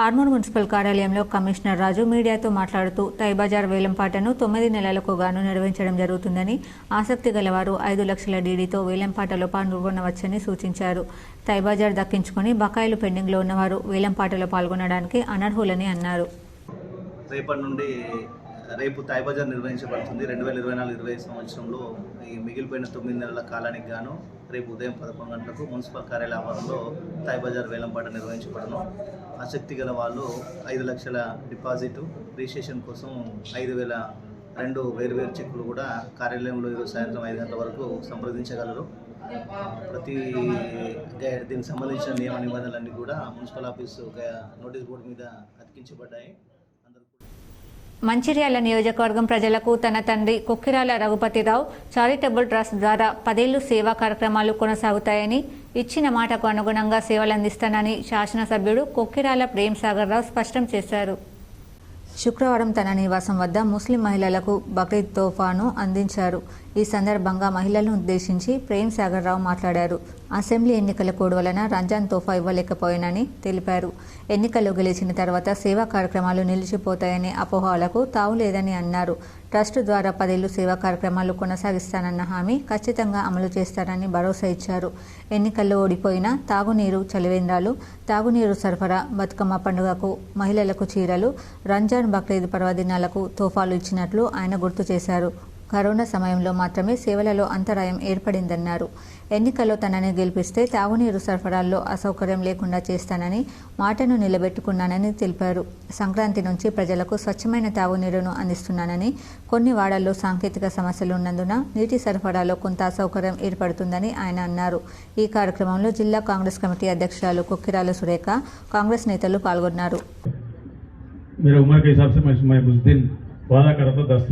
ఆర్మూర్ మున్సిపల్ కార్యాలయంలో కమిషనర్ రాజు మీడియాతో మాట్లాడుతూ, తైబజార్ వేలంపాటను 9 నెలలకు గాను నిర్వహించడం జరుగుతుందని, ఆసక్తి గలవారు 5 లక్షల డీడీతో వేలంపాటలో పాల్గొనవచ్చని సూచించారు. తైబజార్ దక్కించుకుని బకాయిలు పెండింగ్లో ఉన్నవారు వేలంపాటలో పాల్గొనడానికి అనర్హులని అన్నారు. రేపటి నుండి రేపు తాయ్ బజార్ నిర్వహించబడుతుంది. 2024-20 సంవత్సరంలో ఈ మిగిలిపోయిన 9 నెలల కాలానికి గాను రేపు ఉదయం 11 గంటలకు మున్సిపల్ కార్యాలయ ఆవరణలో తాయ్ బజార్ వేలంపాట నిర్వహించబడను. ఆసక్తి గల వాళ్ళు 5 లక్షల డిపాజిట్, రిజిస్ట్రేషన్ కోసం 5,000 వేరువేరు చెక్కులు కూడా కార్యాలయంలో ఈరోజు సాయంత్రం 5 గంటల వరకు సంప్రదించగలరు. దీనికి సంబంధించిన నియమ నిబంధనలన్నీ కూడా మున్సిపల్ ఆఫీసు నోటీస్ బోర్డు మీద అతికించబడ్డాయి. మంచిర్యాల నియోజకవర్గం ప్రజలకు తన తండ్రి కొక్కిరాల రఘుపతిరావు చారిటబుల్ ట్రస్ట్ ద్వారా 10 ఏళ్లు సేవా కార్యక్రమాలు కొనసాగుతాయని, ఇచ్చిన మాటకు అనుగుణంగా సేవలందిస్తానని శాసనసభ్యుడు కొక్కిరాల ప్రేమ్ సాగర్ రావు స్పష్టం చేశారు. శుక్రవారం తన నివాసం వద్ద ముస్లిం మహిళలకు బక్రీద్ తోఫాను అందించారు. ఈ సందర్భంగా మహిళలను ఉద్దేశించి ప్రేమ్ సాగర్ రావు మాట్లాడారు. అసెంబ్లీ ఎన్నికల కోడ్ వలన రంజాన్ తోఫా ఇవ్వలేకపోయానని తెలిపారు. ఎన్నికల్లో గెలిచిన తర్వాత సేవా కార్యక్రమాలు నిలిచిపోతాయనే అపోహలకు తావులేదని అన్నారు. ట్రస్ట్ ద్వారా 10 ఏళ్లు సేవా కార్యక్రమాలు కొనసాగిస్తానన్న హామీ ఖచ్చితంగా అమలు చేస్తారని భరోసా ఇచ్చారు. ఎన్నికల్లో ఓడిపోయిన తాగునీరు చలివేంద్రాలు, తాగునీరు సరఫరా, బతుకమ్మ పండుగకు మహిళలకు చీరలు, రంజాన్ బక్రీద్ పర్వదినాలకు తోఫాలు ఇచ్చినట్లు ఆయన గుర్తు చేశారు. కరోనా సమయంలో మాత్రమే సేవలలో అంతరాయం ఏర్పడిందన్నారు. ఎన్నికల్లో తనని గెలిపిస్తే తాగునీరు సరఫరాల్లో అసౌకర్యం లేకుండా చేస్తానని మాటను నిలబెట్టుకున్నానని తెలిపారు. సంక్రాంతి నుంచి ప్రజలకు స్వచ్ఛమైన తాగునీరును అందిస్తున్నానని, కొన్ని వాడల్లో సాంకేతిక సమస్యలు ఉన్నందున నీటి సరఫరాలో కొంత అసౌకర్యం ఏర్పడుతుందని ఆయన అన్నారు. ఈ కార్యక్రమంలో జిల్లా కాంగ్రెస్ కమిటీ అధ్యక్షురాలు కొక్కిరాల సురేఖ, కాంగ్రెస్ నేతలు పాల్గొన్నారు. वादा करा तो 10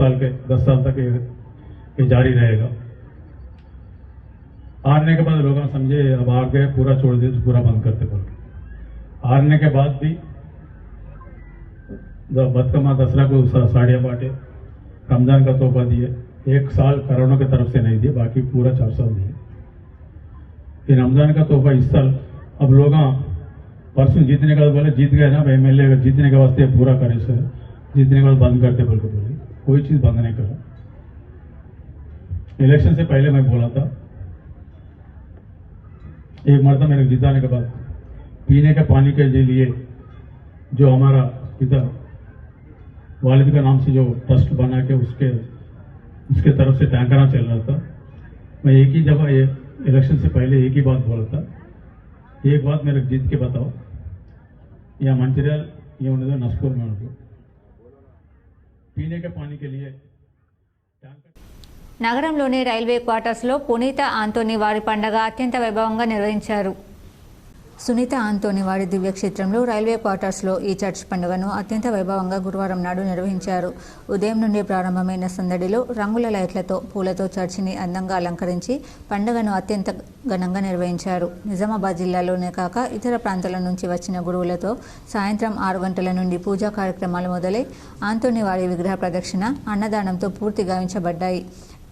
साल तक ये जारी रहेगा. हारने के बाद लोग समझे अब हार गए, पूरा छोड़ दिए तो पूरा बंद करते बोल. हारने के बाद भी जब बदकमा दसरा को साड़ियाँ बांटे, रमजान का तोहफा दिए. 1 साल कोरोना की तरफ से नहीं दिए, बाकी पूरा 4 साल दिए. फिर रमजान का तोहफा इस साल अब लोग परसों जीतने का बोले जीत गए ना, MLA जीतने के वास्ते पूरा करे सर, जीतने के बाद बंद करते बोल के बोले. कोई चीज़ बंद नहीं करा. इलेक्शन से पहले मैं बोला था, एक मरतबा मेरे जिताने के बाद पीने के पानी के लिए जो हमारा इधर वालिद के नाम से जो ट्रस्ट बना के उसके तरफ से टैंकरा चल रहा था. मैं एक ही जगह इलेक्शन से पहले एक ही बात बोला था, एक बात मेरे जीत के बताओ, या मंचिर्याल ये उन्हें नस्पुर में उनको पीने के पानी के लिए. నగరంలోని రైల్వే క్వార్టర్స్లో పునీత ఆంటోనీ వారి పండగ అత్యంత వైభవంగా నిర్వహించారు. సునీత ఆంటోనీ వారి దివ్యక్షేత్రంలో రైల్వే క్వార్టర్స్లో ఈ చర్చ్ పండుగను అత్యంత వైభవంగా గురువారం నాడు నిర్వహించారు. ఉదయం నుండి ప్రారంభమైన సందడిలో రంగుల లైట్లతో, పూలతో చర్చిని అందంగా అలంకరించి పండుగను అత్యంత ఘనంగా నిర్వహించారు. నిజామాబాద్ జిల్లాలోనే కాక ఇతర ప్రాంతాల నుంచి వచ్చిన గురువులతో సాయంత్రం 6 గంటల నుండి పూజా కార్యక్రమాలు మొదలై ఆంటోనీ వారి విగ్రహ ప్రదక్షిణ, అన్నదానంతో పూర్తిగా గావించబడ్డాయి.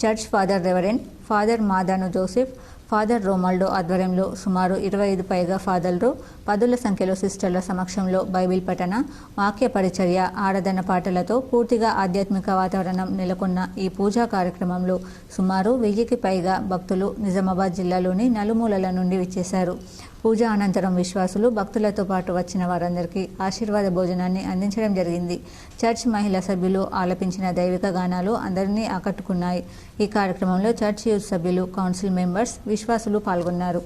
Church father reverend father Madanu Joseph, father Romaldo ఆధ్వర్యంలో సుమారు 25 పైగా ఫాదర్లు, 10ల సంఖ్యలో సిస్టర్ల సమక్షంలో బైబిల్ పఠన, వాక్య పరిచర్య, ఆరాధన పాటలతో పూర్తిగా ఆధ్యాత్మిక వాతావరణం నెలకొన్న ఈ పూజా కార్యక్రమంలో సుమారు 1000కి పైగా భక్తులు నిజామాబాద్ జిల్లాలోని నలుమూలల నుండి విచ్చేశారు. పూజ అనంతరం విశ్వాసులు, భక్తులతో పాటు వచ్చిన వారందరికీ ఆశీర్వాద భోజనాన్ని అందించడం జరిగింది. చర్చ్ మహిళా సభ్యులు ఆలపించిన దైవిక గానాలు అందరినీ ఆకట్టుకున్నాయి. ఈ కార్యక్రమంలో చర్చ్ యూత్ సభ్యులు, కౌన్సిల్ మెంబర్స్, విశ్వాసులు పాల్గొన్నారు.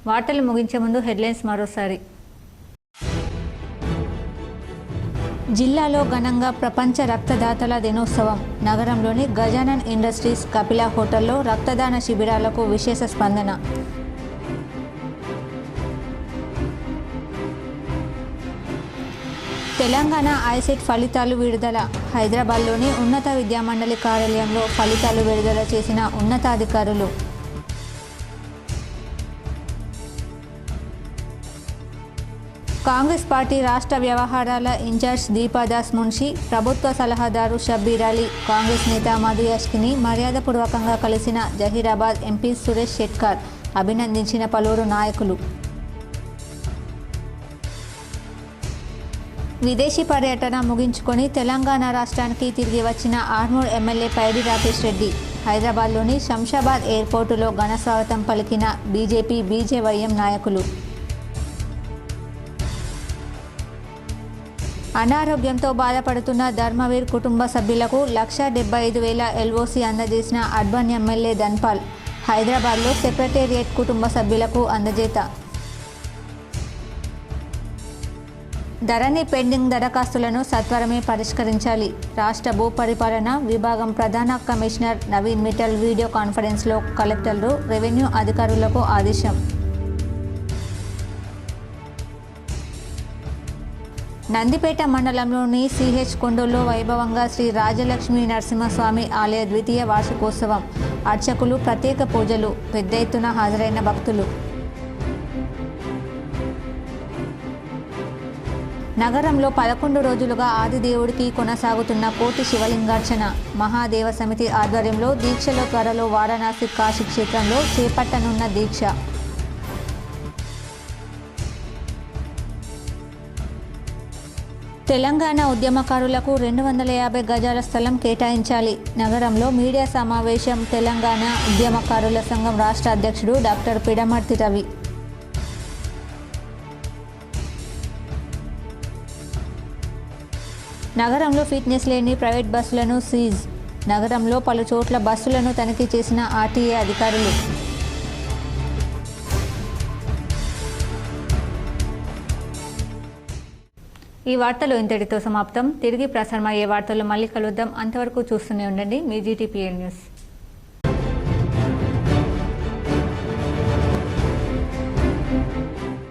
వార్తలు ముగించే ముందు హెడ్లైన్స్ మరోసారి. జిల్లాలో ఘనంగా ప్రపంచ రక్తదాతల దినోత్సవం. నగరంలోని గజానన్ ఇండస్ట్రీస్ కపిలా హోటల్లో రక్తదాన శిబిరాలకు విశేష స్పందన. తెలంగాణ ఐసెట్ ఫలితాలు విడుదల. హైదరాబాద్లోని ఉన్నత విద్యామండలి కార్యాలయంలో ఫలితాలు విడుదల చేసిన ఉన్నతాధికారులు. కాంగ్రెస్ పార్టీ రాష్ట్ర వ్యవహారాల ఇన్ఛార్జ్ దీపాదాస్ మున్షి, ప్రభుత్వ సలహాదారు షబ్బీర్ అలీ, కాంగ్రెస్ నేత మధు యాష్కిని మర్యాదపూర్వకంగా కలిసిన జహీరాబాద్ ఎంపీ సురేష్ షెట్కార్, అభినందించిన పలువురు నాయకులు. విదేశీ పర్యటన ముగించుకొని తెలంగాణ రాష్ట్రానికి తిరిగి వచ్చిన ఆర్మూర్ ఎమ్మెల్యే పైడి రాకేష్ రెడ్డి, హైదరాబాద్లోని శంషాబాద్ ఎయిర్పోర్టులో ఘన స్వాగతం పలికిన బీజేపీ, బీజేవైఎం నాయకులు. అనారోగ్యంతో బాధపడుతున్న ధర్మవీర్ కుటుంబ సభ్యులకు 1,75,000 LOC అందజేసిన అర్బన్ ఎమ్మెల్యే ధన్పాల్. హైదరాబాద్లో సెక్రటేరియట్ కుటుంబ సభ్యులకు అందజేత. ధరణి పెండింగ్ దరఖాస్తులను సత్వరమే పరిష్కరించాలి. రాష్ట్ర భూ పరిపాలన విభాగం ప్రధాన కమిషనర్ నవీన్ మిట్టల్ వీడియో కాన్ఫరెన్స్లో కలెక్టర్లు, రెవెన్యూ అధికారులకు ఆదేశం. నందిపేట మండలంలోని సిహెచ్ కొండూరులో వైభవంగా శ్రీ రాజలక్ష్మీ నరసింహస్వామి ఆలయ ద్వితీయ వార్షికోత్సవం. అర్చకులు ప్రత్యేక పూజలు, పెద్ద ఎత్తున హాజరైన భక్తులు. నగరంలో 11 రోజులుగా ఆదిదేవుడికి కొనసాగుతున్న కోటి శివలింగార్చన. మహాదేవ సమితి ఆధ్వర్యంలో దీక్షలో త్వరలో వారణాసి కాశీ క్షేత్రంలో చేపట్టనున్న దీక్ష. తెలంగాణ ఉద్యమకారులకు 250 గజాల స్థలం కేటాయించాలి. నగరంలో మీడియా సమావేశం. తెలంగాణ ఉద్యమకారుల సంఘం రాష్ట్ర అధ్యక్షుడు డాక్టర్ పిడమర్తి రవి. నగరంలో ఫిట్నెస్ లేని ప్రైవేట్ బస్సులను సీజ్. నగరంలో పలు చోట్ల బస్సులను తనిఖీ చేసిన ఆర్టీఏ అధికారులు. ఈ వార్తలు ఇంతటితో సమాప్తం. తిరిగి ప్రసారమయ్యే వార్తలు మళ్ళీ కలుద్దాం. అంతవరకు చూస్తూనే ఉండండి మీ GTPL న్యూస్.